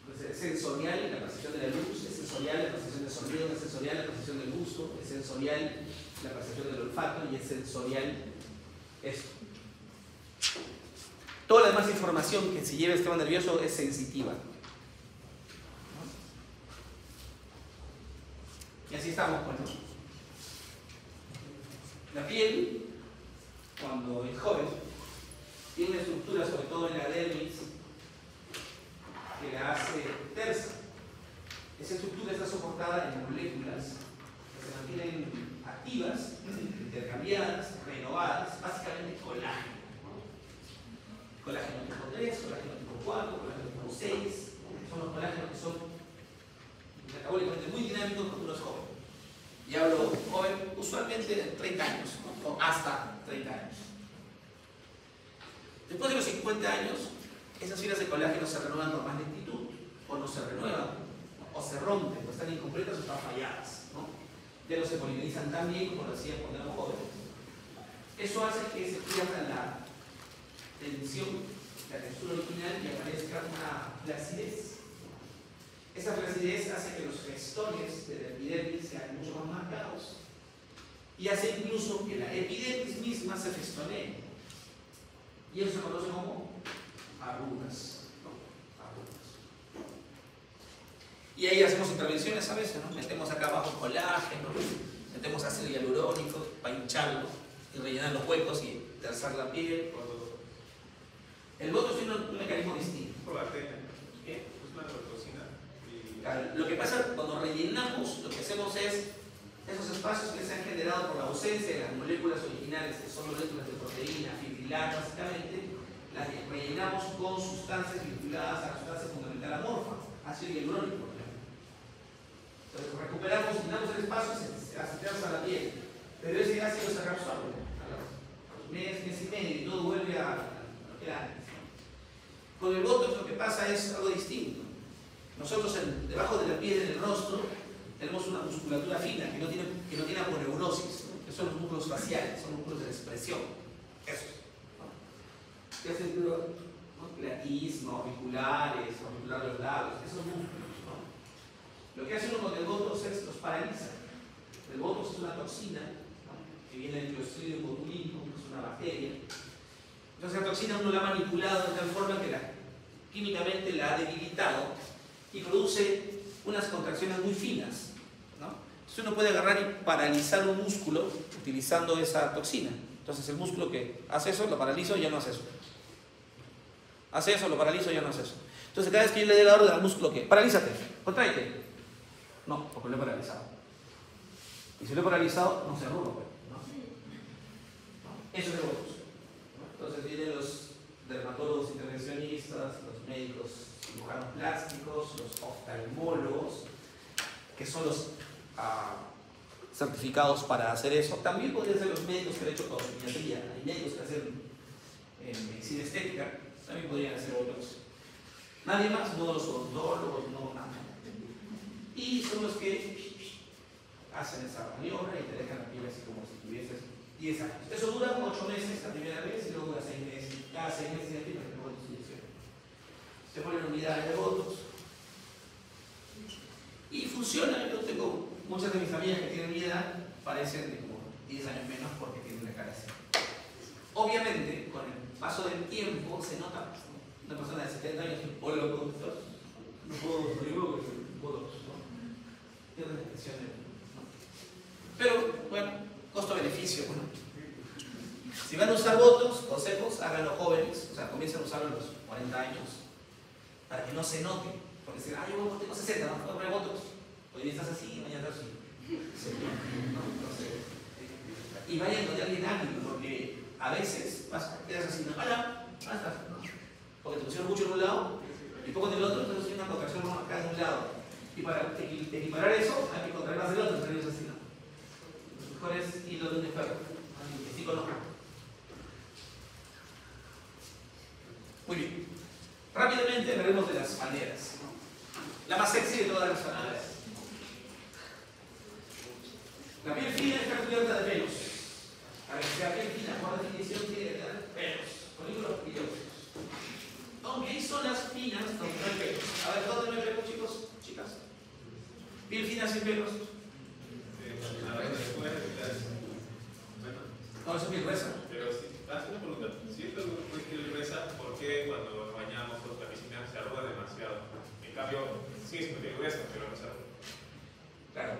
Pues es sensorial la percepción de la luz, es sensorial la percepción del sonido, es sensorial la percepción del gusto, es sensorial la percepción del olfato y es sensorial esto. Toda la demás información que se lleva el sistema nervioso es sensitiva. Y así estamos, pues, ¿no? La piel, cuando es joven, tiene una estructura, sobre todo en la dermis, que la hace tersa. Esa estructura está soportada en moléculas que se mantienen activas, intercambiadas, renovadas, básicamente colágeno, ¿no? Colágeno tipo 3, colágeno tipo 4, colágeno tipo 6, son los colágenos que son metabólicamente muy dinámicos cuando uno es joven. Y hablo joven usualmente de 30 años, ¿no? O hasta 30 años. Después de los 50 años, esas fibras de colágeno se renuevan con más lentitud, o no se renuevan, o se rompen, o están incompletas o están falladas, ¿no? Ya no se polimerizan tan bien como lo hacían cuando éramos jóvenes. Eso hace que se pierda la tensión, la textura original, y aparezca una flacidez. Esa flacidez hace que los gestones de la epidermis sean mucho más marcados y hace incluso que la epidermis misma se festonee. Y eso se conoce como arrugas, ¿no? Arrugas. Y ahí hacemos intervenciones a veces, ¿no? Metemos acá abajo colágeno, metemos ácido hialurónico para hincharlo y rellenar los huecos y alzar la piel. El botox tiene un mecanismo distinto. ¿Qué? Claro, lo que pasa cuando rellenamos, lo que hacemos es esos espacios que se han generado por la ausencia de las moléculas originales, que son moléculas de proteína, fibrilar básicamente, las rellenamos con sustancias vinculadas a la sustancia fundamental amorfa, ácido hialurónico, por ejemplo. Entonces recuperamos, llenamos el espacio y se alza la piel, pero ese ácido se reabsorbe a los mes y medio y todo vuelve a lo que era antes. Con el botox lo que pasa es algo distinto. Nosotros debajo de la piel, en el rostro, tenemos una musculatura fina que no tiene aponeurosis, ¿no? Que son los músculos faciales, son músculos de la expresión. Esos. ¿Qué hace el ¿no? Platismo, auriculares, auricular de los labios, esos músculos, ¿no? Lo que hace uno con el botox es los paraliza. El botox es una toxina, ¿no? Que viene del Clostridium botulinum, que es una bacteria. Entonces la toxina uno la ha manipulado de tal forma que químicamente la ha debilitado y produce unas contracciones muy finas, ¿no? Entonces uno puede agarrar y paralizar un músculo utilizando esa toxina. Entonces el músculo que hace eso, lo paralizo y ya no hace eso. Hace eso, lo paralizo y ya no hace eso. Entonces cada vez que yo le dé la orden al músculo que paralízate, contráete. No, porque lo he paralizado. Y si lo he paralizado, no se arruga, ¿no? Eso es el botox. Entonces vienen los dermatólogos intervencionistas, los médicos cirujanos plásticos, los oftalmólogos, que son los certificados para hacer eso. También podrían ser los médicos que han hecho cosmetría. Hay médicos que hacen medicina estética, también podrían hacer otros. Nadie más, no los odontólogos, no nada. Y son los que hacen esa maniobra y te dejan la piel así como si tuvieses 10 años. Eso dura 8 meses la primera vez y luego dura 6 meses. Cada 6 meses ya tienes que poner tu inyección. Se ponen unidades de botox. Y funciona. Yo tengo muchas de mis amigas que tienen mi edad, parecen de como 10 años menos porque tienen la cara así. Obviamente, con el paso del tiempo se nota. Una persona de 70 años, o loco, no puedo salir con el botox. Tiene una expresión de. ¿No? Pero, bueno, costo-beneficio. Bueno. Si van a usar botox, consejos, háganlo jóvenes, o sea, comiencen a usarlo a los 40 años, para que no se note. Porque dicen, yo tengo 60, no puedo poner botox. Hoy día estás así, mañana estás así. Sí, no sé. Y vayan con alguien hábil, porque a veces quedas así, no, hola, ¿cómo estás? Porque te pusieron mucho en un lado y poco en el otro, entonces hay una contracción acá de un lado. Y para equiparar eso, hay que contraer más del otro, entonces así, ¿no? Lo mejor es hilo de un enfermo, que sí conozco. Muy bien. Rápidamente hablaremos de las maneras, ¿no? La más sexy de todas las maneras. La piel fina está cubierta de pelos. A ver, si la piel fina, por definición, tiene que tener pelos, folículos pilosos. Aunque hay zonas finas donde no hay pelos. A ver, ¿dónde no hay pelos, chicos? Chicas. ¿Piel fina sin pelos? No, eso es piel gruesa. Pero si, haz una pregunta. Si esto es piel gruesa, ¿por qué cuando nos bañamos o la piscina se arruga demasiado? En cambio, sí es piel gruesa, pero no se arruga. Claro.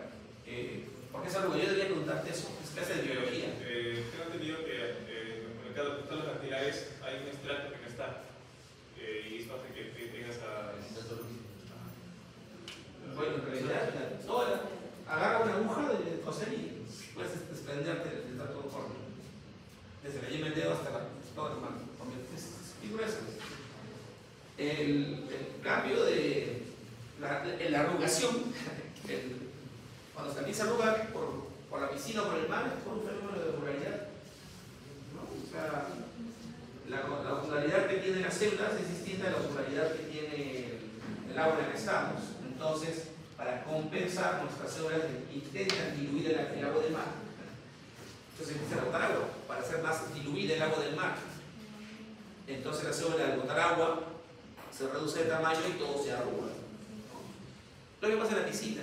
¿Por qué se arruga? Yo debería preguntarte eso. Es clase de biología. Tengo entendido que en todos los cartilages hay un extracto que no está. Y eso hace que tengas a... Bueno, en realidad, agarra una aguja de coser y puedes desprenderte del trato conforme. Desde la yema del dedo hasta toda la mano. Es muy gruesa. El cambio de la arrugación, cuando se empieza a arrugar por la piscina o por el mar, es por un fenómeno de osmolaridad. ¿No? O sea, la osmolaridad que tienen las células es distinta a la osmolaridad que tiene el agua en la que estamos. Entonces, para compensar, nuestras células intentan diluir el agua del mar. Entonces empiezan a botar agua para hacer más diluida el agua del mar. Entonces la célula al botar agua se reduce de tamaño y todo se arruga. Lo que pasa en la piscina.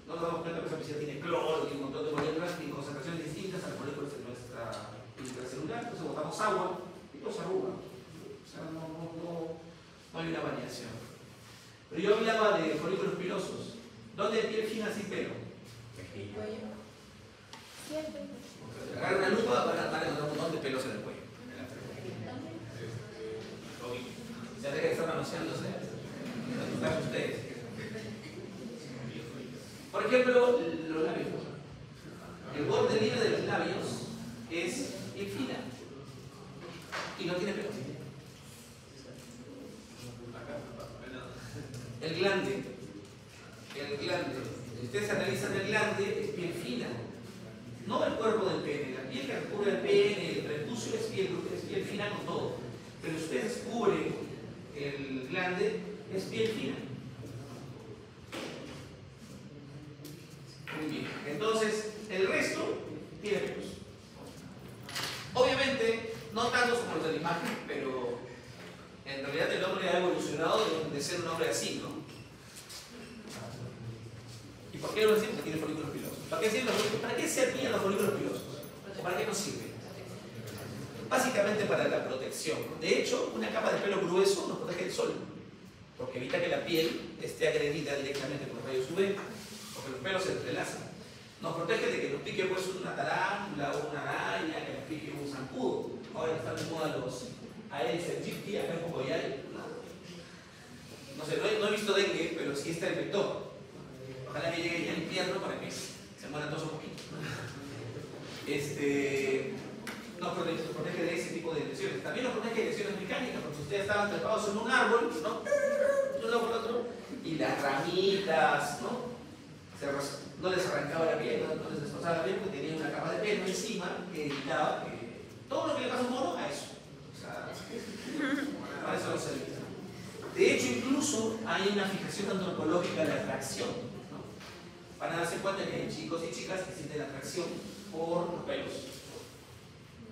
no nos damos cuenta que esa piscina tiene cloro, tiene un montón de moléculas y concentraciones distintas a las moléculas de nuestra intracelular. Entonces botamos agua y todo se arruga. O sea, no hay una variación. Pero yo hablaba de folículos pilosos. ¿Dónde hay piel fina sin pelo? Agarra una lupa para encontrar un montón de pelos en el cuello. Ya deja de estar manoseándose. Ustedes. Por ejemplo, los labios. El borde libre de los labios es piel fina y no tiene pelo. El glande. Si ustedes analizan el glande, es piel fina. No el cuerpo del pene. La piel que recubre el pene, el prepucio es piel fina con todo. Pero si ustedes cubren el glande, es piel fina. Muy bien. Entonces, el resto tiene pelos. Obviamente, no tantos como los de la imagen, pero en realidad el hombre ha evolucionado de ser un hombre así, ¿no? ¿Y por qué lo decimos? Porque tiene folículos pilosos. ¿Para qué servían los folículos pilosos? ¿O para qué nos sirven? Básicamente para la protección. De hecho, una capa de pelo grueso nos protege del sol, porque evita que la piel esté agredida directamente por los rayos UV, porque los pelos se entrelazan. Nos protege de que nos pique pues una tarántula o una araña, que nos pique un zancudo. Ahora están de moda los Aedes aegypti, acá en Cocoyay. No sé, no he visto dengue, pero sí está el vector. Ojalá que llegue ya el invierno para que se mueran todos un poquito. Nos protege de ese tipo de lesiones. También nos protege de lesiones mecánicas, porque ustedes estaban trepados en un árbol, ¿no? De un lado por otro, y las ramitas, ¿no? No les arrancaba la piel, no les destrozaba la piel, porque tenía una capa de pelo encima que evitaba que todo lo que le pasa a un mono, a eso. O sea, para eso no se evita. De hecho, incluso hay una fijación antropológica de la atracción, ¿no? Para darse cuenta que hay chicos y chicas que sienten atracción por los pelos.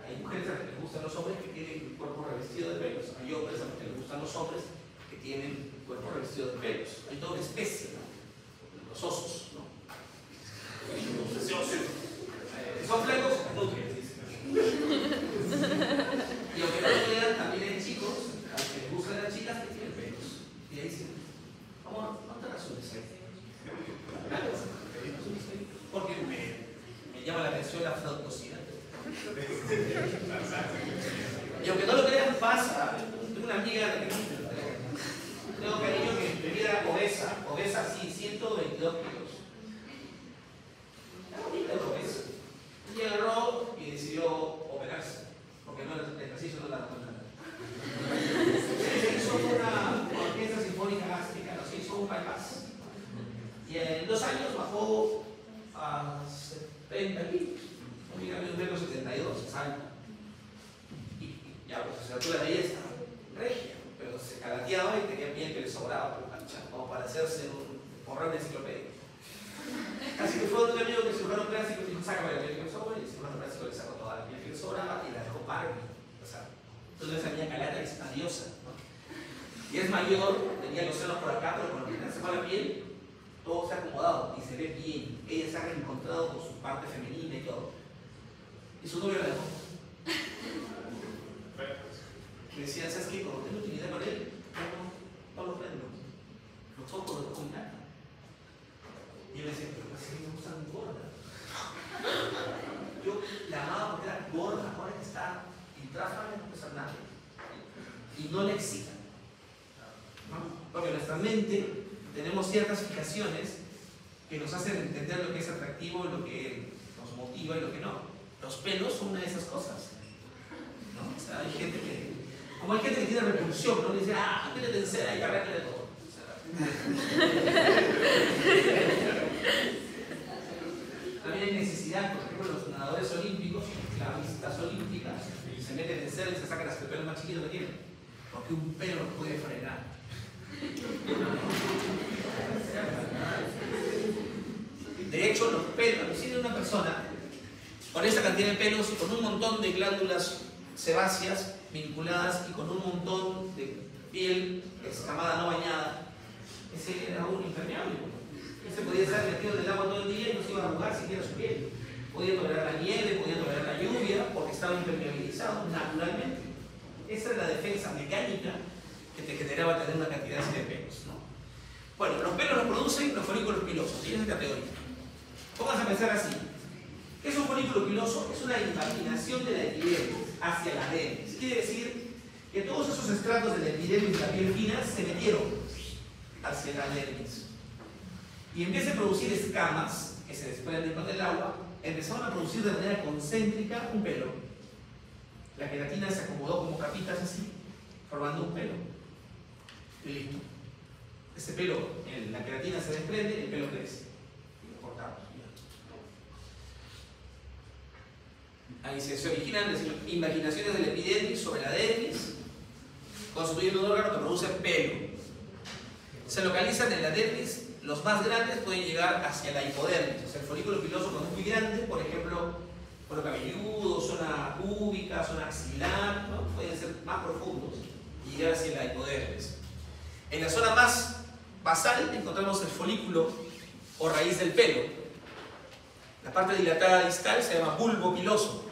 Hay mujeres a las que les gustan los hombres que tienen el cuerpo revestido de pelos. Hay hombres a los que les gustan los hombres que tienen el cuerpo revestido de pelos. Hay toda una especie, ¿no? Los osos, ¿no? Son flacos, nutren. Y aunque no lo vean, también hay chicos a los que les gustan las chicas que tienen pelos. Y ahí dicen, amor, no te rasures ahí. Porque me llama la atención la frondosidad. Y aunque no lo crean, pasa. Tengo una amiga que tengo cariño que mi vida era obesa así, 122 kilos. Era bonita la obesa. Y agarró y decidió operarse, porque el ejercicio no la da nada. Se hizo una orquesta sinfónica gástrica, se hizo un bypass. Y en 2 años bajó a 70 kilos. Mira, un metro 72, ¿saben? Y ya, pues la altura de ella está regia, pero se calateaba y tenía piel que le sobraba por planchar, como para hacerse un borrón de enciclopedia. Así que fue un amigo que el cirujano plástico dijo, sácame la piel que me sobra, y el cirujano plástico le sacó toda la piel que le sobraba y la dejó Barbie. O sea, entonces esa niña calata es una diosa, ¿no? Y es mayor, tenía los senos por acá, pero cuando se fue la piel, todo se ha acomodado y se ve bien. Ella se ha reencontrado con su parte femenina y todo. Y su novio la dejó. Me decía, ¿sabes qué? Cuando tengo intimidad con él, no lo prendo. Los ojos los dejo en nada. Y yo le decía, pero ¿por qué me gustan gorda? Yo la amaba porque era gorda, ahora que está infráfraga, no pesa nada. Y no le excita. ¿No? Porque en nuestra mente tenemos ciertas fijaciones que nos hacen entender lo que es atractivo, lo que nos motiva y lo que no. Los pelos son una de esas cosas, ¿no? O sea, hay gente que, como hay gente que tiene repulsión, ¿no? Le dice, métete en cera y arréglate de todo. O sea, también hay necesidad, por ejemplo, los nadadores olímpicos, clavistas olímpicas, se meten en cera y se sacan hasta el pelo más chiquito que tienen, porque un pelo los puede frenar. De hecho, los pelos, si una persona con esta cantidad de pelos y con un montón de glándulas sebáceas vinculadas y con un montón de piel escamada no bañada, ese era un impermeable. Ese podía estar metido en el agua todo el día y no se iba a arrugar siquiera su piel. Podía tolerar la nieve, podía tolerar la lluvia, porque estaba impermeabilizado naturalmente. Esa es la defensa mecánica que te generaba tener una cantidad así de pelos, ¿no? Bueno, los pelos los producen los folículos pilosos, y esa categoría. Pónganse a pensar así. ¿Qué es un folículo piloso? Es una impaginación de la epidermis hacia la dermis. Quiere decir que todos esos estratos de la epidermis de la piel fina se metieron hacia la dermis. Y en vez de producir escamas que se desprenden con el agua, empezaron a producir de manera concéntrica un pelo. La queratina se acomodó como capitas así, formando un pelo. Y listo. Ese pelo, la queratina se desprende y el pelo crece. Y lo cortamos. Ahí se originan las imaginaciones de la epidermis sobre la dermis, constituyendo un órgano que produce pelo. Se localizan en la dermis. Los más grandes pueden llegar hacia la hipodermis. O sea, el folículo piloso cuando es muy grande, por ejemplo, cuero cabelludo, zona púbica, zona axilar, ¿no? Pueden ser más profundos y llegar hacia la hipodermis. En la zona más basal encontramos el folículo o raíz del pelo. La parte dilatada distal se llama bulbo piloso.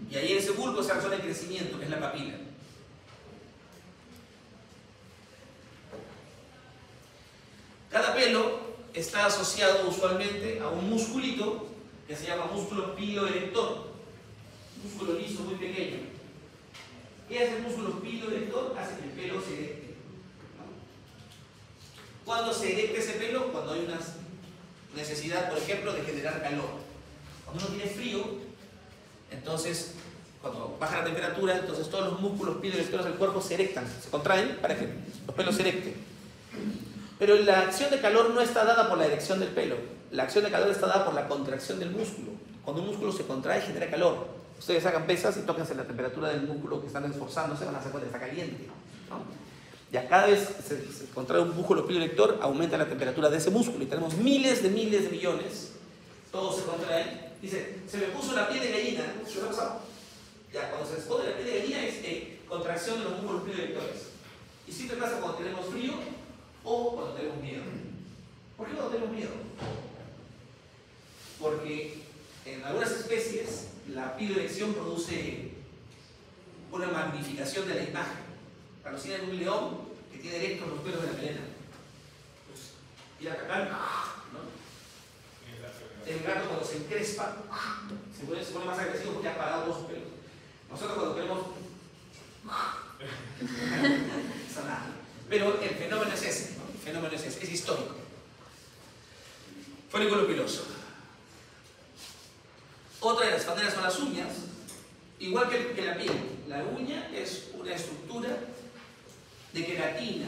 Y ahí en ese bulbo está la zona de crecimiento, que es la papila. Cada pelo está asociado usualmente a un musculito que se llama músculo piloerector. Músculo liso muy pequeño. ¿Qué hace el músculo piloerector? Hace que el pelo se erecte. ¿Cuándo se erecta ese pelo? Cuando hay una necesidad, por ejemplo, de generar calor. Cuando uno tiene frío, entonces, cuando baja la temperatura, entonces todos los músculos piloerectores del cuerpo se erectan, se contraen para que los pelos se erecten. Pero la acción de calor no está dada por la erección del pelo. La acción de calor está dada por la contracción del músculo. Cuando un músculo se contrae, genera calor. Ustedes hagan pesas y tóquense la temperatura del músculo que están esforzándose, van a hacer cuenta que está caliente, ¿no? Ya cada vez se contrae un músculo piloerector, aumenta la temperatura de ese músculo y tenemos miles de millones. Todos se contraen. Dice, se me puso la piel de gallina. ¿Qué ha pasado? Ya, cuando se esconde la piel de gallina es contracción de los músculos piloerectores. Y siempre pasa cuando tenemos frío o cuando tenemos miedo. ¿Por qué cuando tenemos miedo? Porque en algunas especies la piloerección produce una magnificación de la imagen. Alucina en un león que tiene erectos los pelos de la melena. Pues, ir a atacar, ¿no? El gato cuando se encrespa se pone más agresivo porque ha parado todos sus pelos. Nosotros cuando queremos pero el fenómeno es ese, ¿no? El fenómeno es ese, es histórico. Folículo piloso. Otra de las maneras son las uñas, igual que la piel. La uña es una estructura de queratina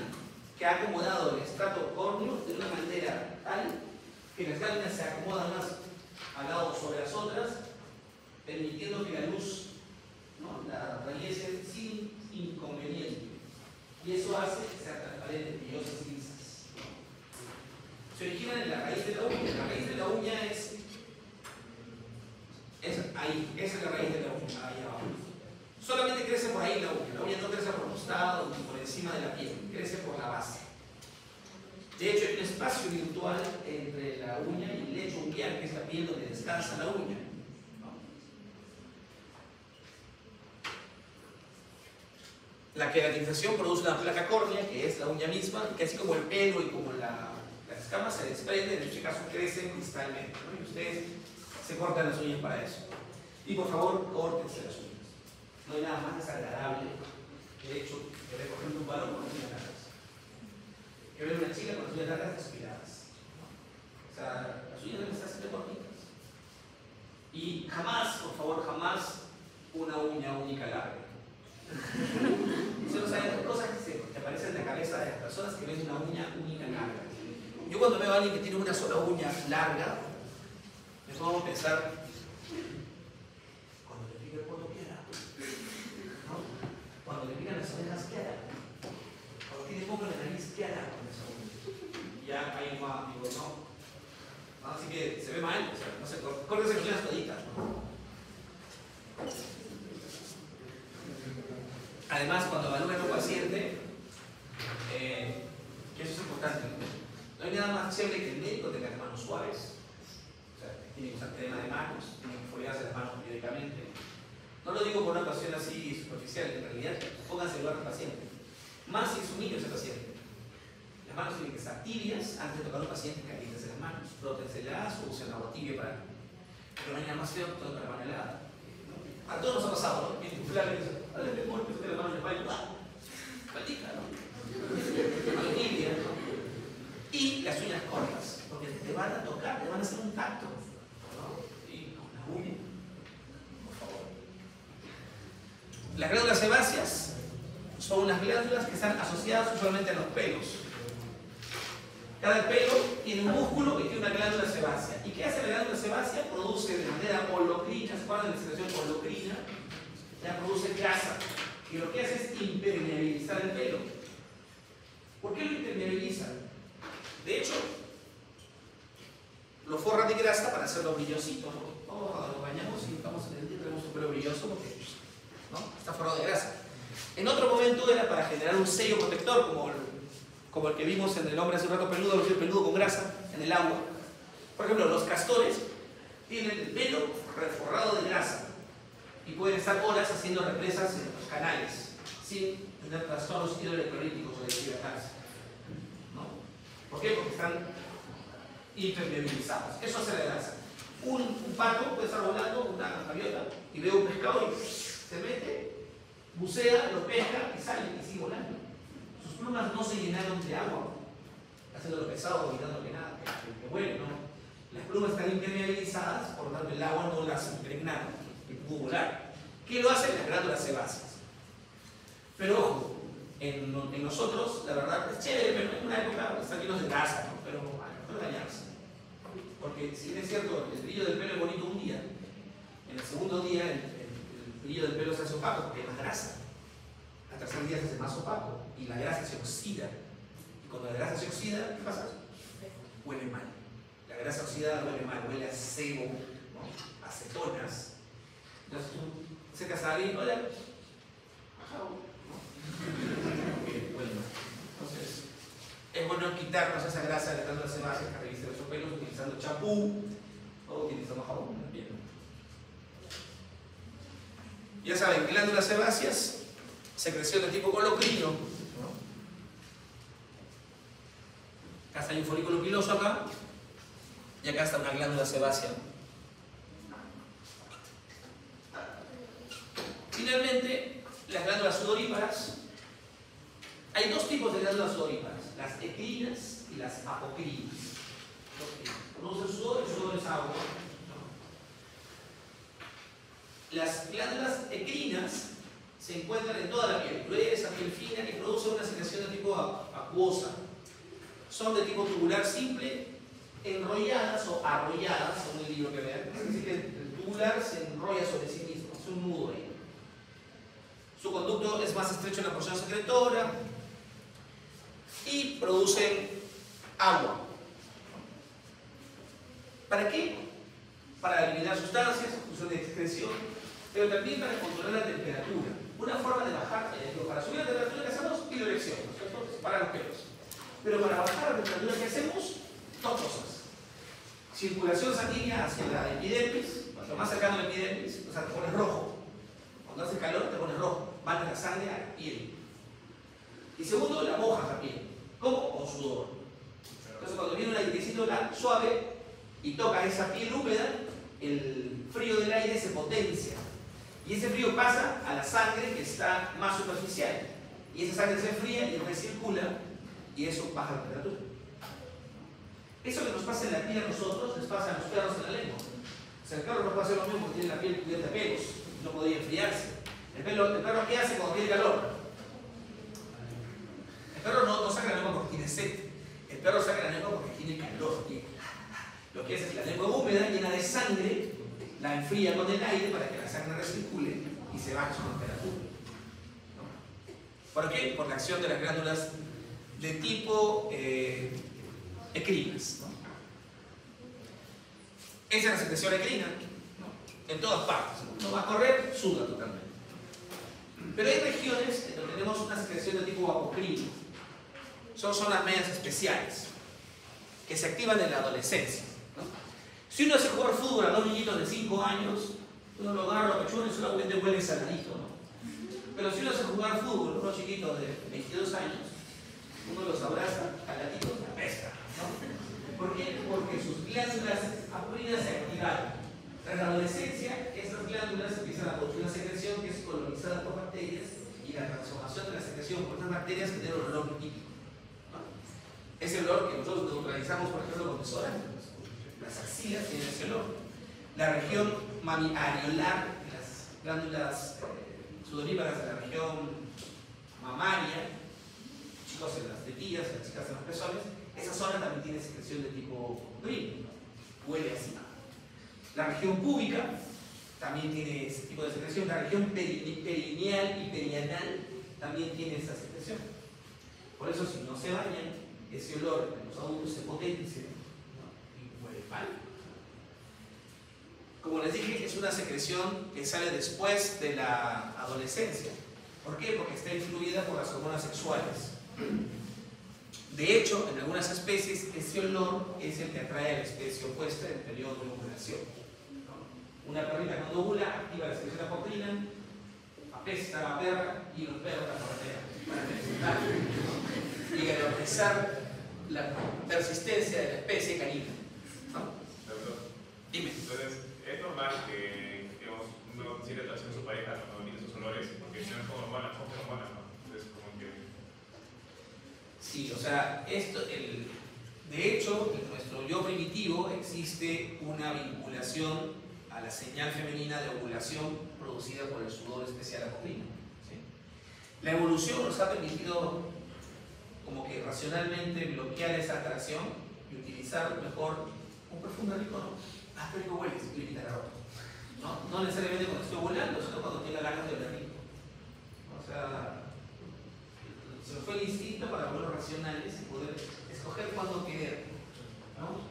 que ha acomodado el estrato córneo de una manera tal que las láminas se acomodan más al lado sobre las otras, permitiendo que la luz, ¿no?, la atraviese sin inconveniente. Y eso hace que sean transparentes, brillosas y lisas. Se originan en la raíz de la uña. La raíz de la uña es ahí, esa es la raíz de la uña, ahí abajo. Solamente crece por ahí la uña no crece por los costados ni por encima de la piel, crece por la base. De hecho, hay un espacio virtual entre la uña y el lecho unguial, que es la piel donde descansa la uña. La queratinización produce una placa córnea, que es la uña misma, que así como el pelo y como las escamas se desprenden, en este caso crecen cristalmente, ¿no? Y ustedes se cortan las uñas para eso. Y por favor, córtense las uñas. No hay nada más desagradable, de hecho, que ver, por ejemplo, un varón con las uñas largas. Que ver una chica con las uñas largas despiladas. O sea, las uñas deben estar siempre cortitas. Y jamás, por favor, jamás una uña única larga. Solo saben cosas que aparecen en la cabeza de las personas que ven una uña única larga. Yo cuando veo a alguien que tiene una sola uña larga, me pongo a pensar, cuando le pica el poto, ¿qué hará? ¿No? Cuando le pican las orejas, ¿qué hará? Cuando tiene poco en la nariz, ¿qué hará con esa uña? Y ya ahí no, digo, no. Así que se ve mal, o sea, no sé, córtese las uñas toditas, ¿no? Además, cuando evalúen a un paciente, que eso es importante, no hay nada más chévere que el médico tenga las manos suaves, o sea, tiene que usar crema de manos, tiene que foliarse las manos periódicamente. No lo digo por una pasión así superficial, en realidad pónganse en lugar del paciente. Más si es un niño ese paciente. Las manos tienen que estar tibias antes de tocar a un paciente, caliéntense las manos, frótenselas o usen agua tibia para. Pero no hay nada más feo que tocar la mano helada. A todos nos ha pasado, ¿no? Viene un flaco y dice, dale, te golpe, te la mano en el baño, ¡ah! Palita, ¿no? Mano tibia, ¿no? Y las uñas cortas, porque te van a tocar, te van a hacer un tacto, ¿no? Y con las uñas, por favor. Las glándulas sebáceas son unas glándulas que están asociadas usualmente a los pelos. Cada pelo tiene un músculo y tiene una glándula sebácea. ¿Y qué hace la glándula sebácea? Produce de manera holocrina, ¿se acuerdan de la secreción holocrina? Ya produce grasa, que lo que hace es impermeabilizar el pelo. ¿Por qué lo impermeabiliza? De hecho, lo forran de grasa para hacerlo brillosito, ¿no? Todos cuando nos bañamos y estamos en el día tenemos un pelo brilloso porque, ¿no?, está forrado de grasa. En otro momento era para generar un sello protector, como el que vimos en el hombre hace un rato peludo, el peludo con grasa en el agua. Por ejemplo, los castores tienen el pelo reforrado de grasa y pueden estar horas haciendo represas en los canales sin tener trastornos hidroelectrolíticos o de deshidratarse, ¿no? ¿Por qué? Porque están impermeabilizados. Eso hace la grasa. Un pato puede estar volando, una gaviota, y ve un pescado y se mete, bucea, lo pesca y sale y sigue volando. Sus plumas no se llenaron de agua, haciendo lo pesado, evitando que nada, que vuele, ¿no? Las plumas están impermeabilizadas, por lo tanto el agua no las impregna y pudo volar. ¿Qué lo hacen? Las glándulas sebáceas. Pero ojo, en nosotros, la verdad, es chévere, pero en una época están llenos de grasa, ¿no? Pero no dañarse. Porque si bien es cierto, el brillo del pelo es bonito un día, en el segundo día el brillo del pelo se hace opaco porque hay más grasa. Al tercer día se hace más opaco y la grasa se oxida. Y cuando la grasa se oxida, ¿qué pasa? Huele mal. La grasa oxidada huele mal, huele a sebo, ¿no?, acetonas. Entonces tú acercas a alguien, hola, ¿no? Huele mal. Entonces, es bueno quitarnos esa grasa de las glándulas sebáceas que revisten nuestros pelos utilizando champú o utilizando jabón en la piel. Ya saben, glándulas sebáceas, secreción de tipo holocrino, ¿no? Acá está un folículo piloso acá y acá está una glándula sebácea. Finalmente, las glándulas sudoríparas. Hay dos tipos de glándulas sudoríparas, las ecrinas y las apocrinas. Producen sudor, el sudor es agua, ¿no? Las glándulas ecrinas se encuentran en toda la piel, gruesa, piel fina, y producen una secreción de tipo acuosa. Son de tipo tubular simple, enrolladas o arrolladas, según el libro que vean. Es decir, que el tubular se enrolla sobre sí mismo, es un nudo ahí. Su conducto es más estrecho en la porción secretora y producen agua. ¿Para qué? Para eliminar sustancias, función de excreción, pero también para controlar la temperatura. Una forma de bajar, para subir la temperatura que hacemos, piloerección, ¿no es cierto? Separar los pelos. Pero para bajar la temperatura que hacemos, dos cosas. Circulación sanguínea hacia la epidermis, lo más cercano a la epidermis, o sea, te pones rojo. Cuando hace calor te pones rojo, manda la sangre a la piel. Y segundo, la mojas la piel. ¿Cómo? Con sudor. Entonces cuando viene un airecito suave y toca esa piel húmeda, el frío del aire se potencia. Y ese frío pasa a la sangre que está más superficial. Y esa sangre se enfría y recircula y eso baja la temperatura. Eso que nos pasa en la piel a nosotros, les pasa a los perros en la lengua. O sea, el perro no puede hacer lo mismo porque tiene la piel cubierta de pelos. No podía enfriarse. ¿El perro qué hace cuando tiene calor? El perro no saca la lengua porque tiene sed. El perro saca la lengua porque tiene calor. Lo que hace es la lengua húmeda, llena de sangre, la enfría con el aire para que la sangre recircule y se baje su temperatura. ¿No? ¿Por qué? Por la acción de las glándulas de tipo ecrinas. ¿No? Esa es la secreción ecrina, ¿no? En todas partes. No va a correr, suda totalmente. Pero hay regiones donde tenemos una secreción de tipo apocrino. Son zonas medias especiales. que se activan en la adolescencia, ¿no? Si uno hace jugar fútbol a 2 niñitos de 5 años, uno lo agarra, lo pechuna y solamente huele saladito, ¿no? Pero si uno hace jugar fútbol a unos chiquitos de 22 años, uno los abraza, a latitos la pesca, ¿no? ¿Por qué? Porque sus glándulas aprinas se activaron. Tras la adolescencia, esas glándulas empiezan a producir una secreción que es colonizada por bacterias y la transformación de la secreción por estas bacterias genera un olor típico, ¿no? Ese olor que nosotros neutralizamos, por ejemplo, con desodorante. Las axilas tienen ese olor. La región areolar, las glándulas sudoríparas de la región mamaria, chicos en las tetillas, las chicas en los pezones, esa zona también tiene secreción de tipo green, ¿no? Huele así. La región púbica también tiene ese tipo de secreción. La región perineal y perianal también tiene esa secreción. Por eso, si no se bañan, ese olor en los adultos se potencia, ¿no? Y huele mal. Como les dije, es una secreción que sale después de la adolescencia. ¿Por qué? Porque está influida por las hormonas sexuales. De hecho, en algunas especies, ese olor es el que atrae a la especie opuesta en el periodo de ovulación, ¿no? Una perrita cuando ovula activa la secreción de apocrina, apesta a la perra y los perros la corretean para presentar, ¿no? Y garantizar la persistencia de la especie canina, ¿no? Dime. Entonces, es normal que digamos, uno siente atracción a su pareja cuando tiene sus olores, porque si no es como hormonas, son hormonas, ¿no? Entonces, como que... Sí, o sea, de hecho, en nuestro yo primitivo existe una vinculación a la señal femenina de ovulación producida por el sudor especial apocrino, ¿sí? La evolución nos ha permitido como que racionalmente bloquear esa atracción y utilizar mejor un perfume rico, ¿no? Ah, qué rico hueles, y le quita la ropa, ¿no? No necesariamente cuando estoy volando, sino cuando tenga ganas de oler rico. O sea, se nos fue el instinto para volver racionales y poder escoger cuándo querer, ¿no?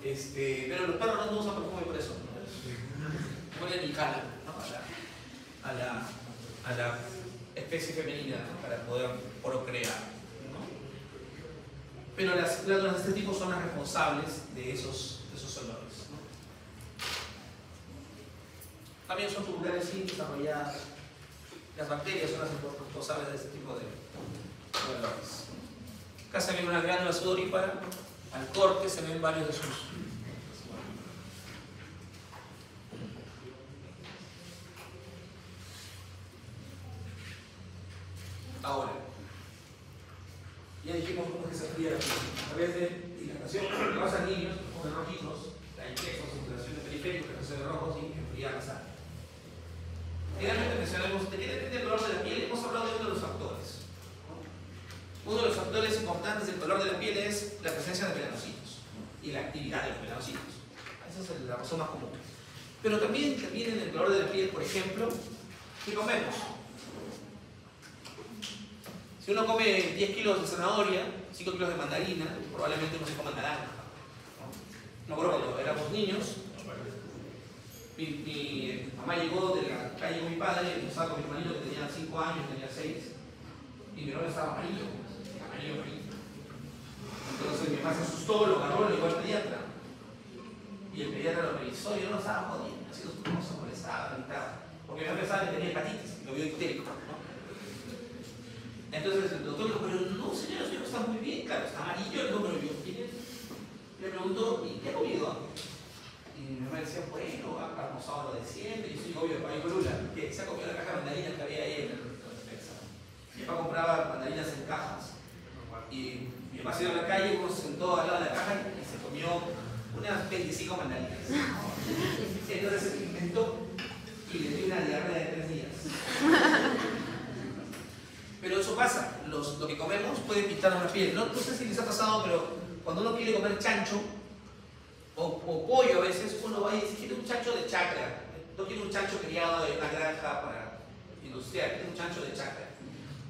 Pero los perros no usan perfume por eso, ¿no? Huelen y jalan, ¿no? a la especie femenina, ¿no? Para poder procrear, ¿no? Pero las glándulas de este tipo son las responsables de esos olores, ¿no? También son tubulares sin desarrolladas. Las bacterias son las responsables de este tipo de olores. Acá se ve una glándula sudorípara. Al corte se ven varios de sus. Ahora, ya dijimos cómo es que se fría la piel. A través de dilatación, que pasa en niños, con rojitos, la infección, circulación de periféricos, que se ven rojos y enfriar la sangre. Finalmente mencionamos de qué depende el color de la piel. Hemos hablado de uno de los factores. Uno de los factores importantes del color de la piel es la presencia de melanocitos y la actividad de los melanocitos. Esa es la razón más común. Pero también interviene en el color de la piel, por ejemplo, ¿qué comemos? Si uno come 10 kilos de zanahoria, 5 kilos de mandarina, probablemente uno se coma naranja, ¿no? Me acuerdo cuando éramos niños, mi mamá llegó de la calle con mi padre, y estaba con mi hermanito que tenía 5 años, tenía 6, y mi hermano estaba amarillo. Entonces mi mamá se asustó, lo agarró, lo llevó al pediatra. Y el pediatra lo revisó y yo no estaba jodiendo, así los pulmones se molestaban, gritaba. Porque mi mamá pensaba que tenía hepatitis, lo vio histérico, ¿no? Entonces el doctor dijo, pero no señor, está muy bien, claro, está amarillo, el doctor le preguntó, ¿y qué ha comido? Y mi mamá decía, bueno, ha almorzado lo de siempre, y yo obvio, para colula, que se ha comido la caja de mandarinas que había ahí en el despensa. Mi papá compraba mandarinas en cajas. Y mi papá se dio a la calle, uno se sentó al lado de la caja y se comió unas 25 mandarinas. Entonces se inventó y le dio una diarrea de 3 días. Pero eso pasa, lo que comemos puede pintarnos la piel. No sé si les ha pasado, pero cuando uno quiere comer chancho o pollo a veces, uno va y dice, quiere un chancho de chacra. No quiere un chancho criado en una granja para industrial, quiere un chancho de chacra.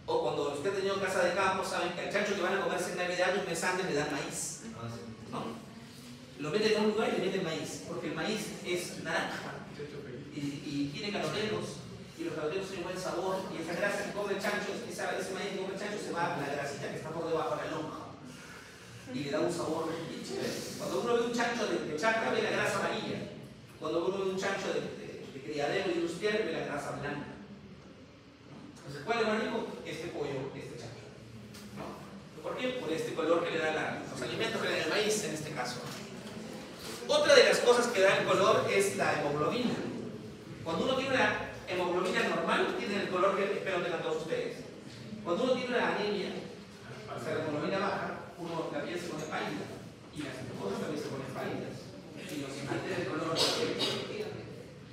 O cuando usted ha tenido casa de campo, saben que al chancho que van a comerse en Navidad, un mes antes le dan maíz, ¿no? Lo meten en un lugar y le meten maíz, porque el maíz es naranja y tiene caloreros, y los caloreros tienen buen sabor, y esa grasa que come el chancho, ese maíz que come el chancho se va a la grasita que está por debajo de la lonja. Y y le da un sabor bien chévere. Cuando uno ve un chancho de chacra, ve la grasa amarilla. Cuando uno ve un chancho de criadero industrial, ve la grasa blanca. Entonces, ¿cuál es más rico? Este pollo, este chancho. ¿No? ¿Por qué? Por este color que le da los alimentos que le da el maíz en este caso. Otra de las cosas que da el color es la hemoglobina. Cuando uno tiene una hemoglobina normal, tiene el color que espero tengan todos ustedes. Cuando uno tiene una anemia, o sea, la hemoglobina baja, la piel se pone pálida y las mucosas también se ponen pálidas y nos altera el color de la piel.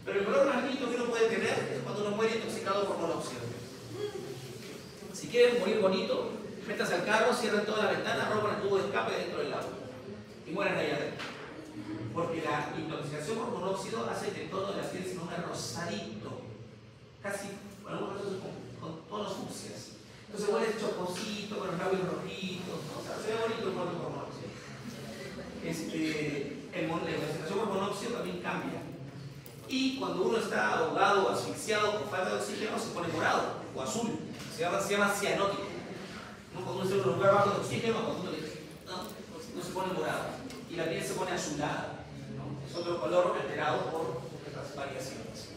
Pero el color más lindo que uno puede tener es cuando uno muere intoxicado por monóxido. Si quieren morir bonito, métanse al carro, cierren toda la ventana, rompan el tubo de escape dentro del auto y mueran ahí adentro. Porque la intoxicación por monóxido hace que toda la piel se ponga rosadito, casi, en algunos casos con tonos fucsias. Entonces huele chocosito, con los labios rojitos, ¿no? O sea, se ve bonito el muerto por monóxido. La intoxicación por monóxido también cambia. Y cuando uno está ahogado, asfixiado, con falta de oxígeno, se pone morado o azul. Se llama cianótico. ¿No? Cuando uno está en un lugar bajo de oxígeno, cuando uno se pone morado. Y la piel se pone azulada. ¿No? Es otro color alterado por estas variaciones.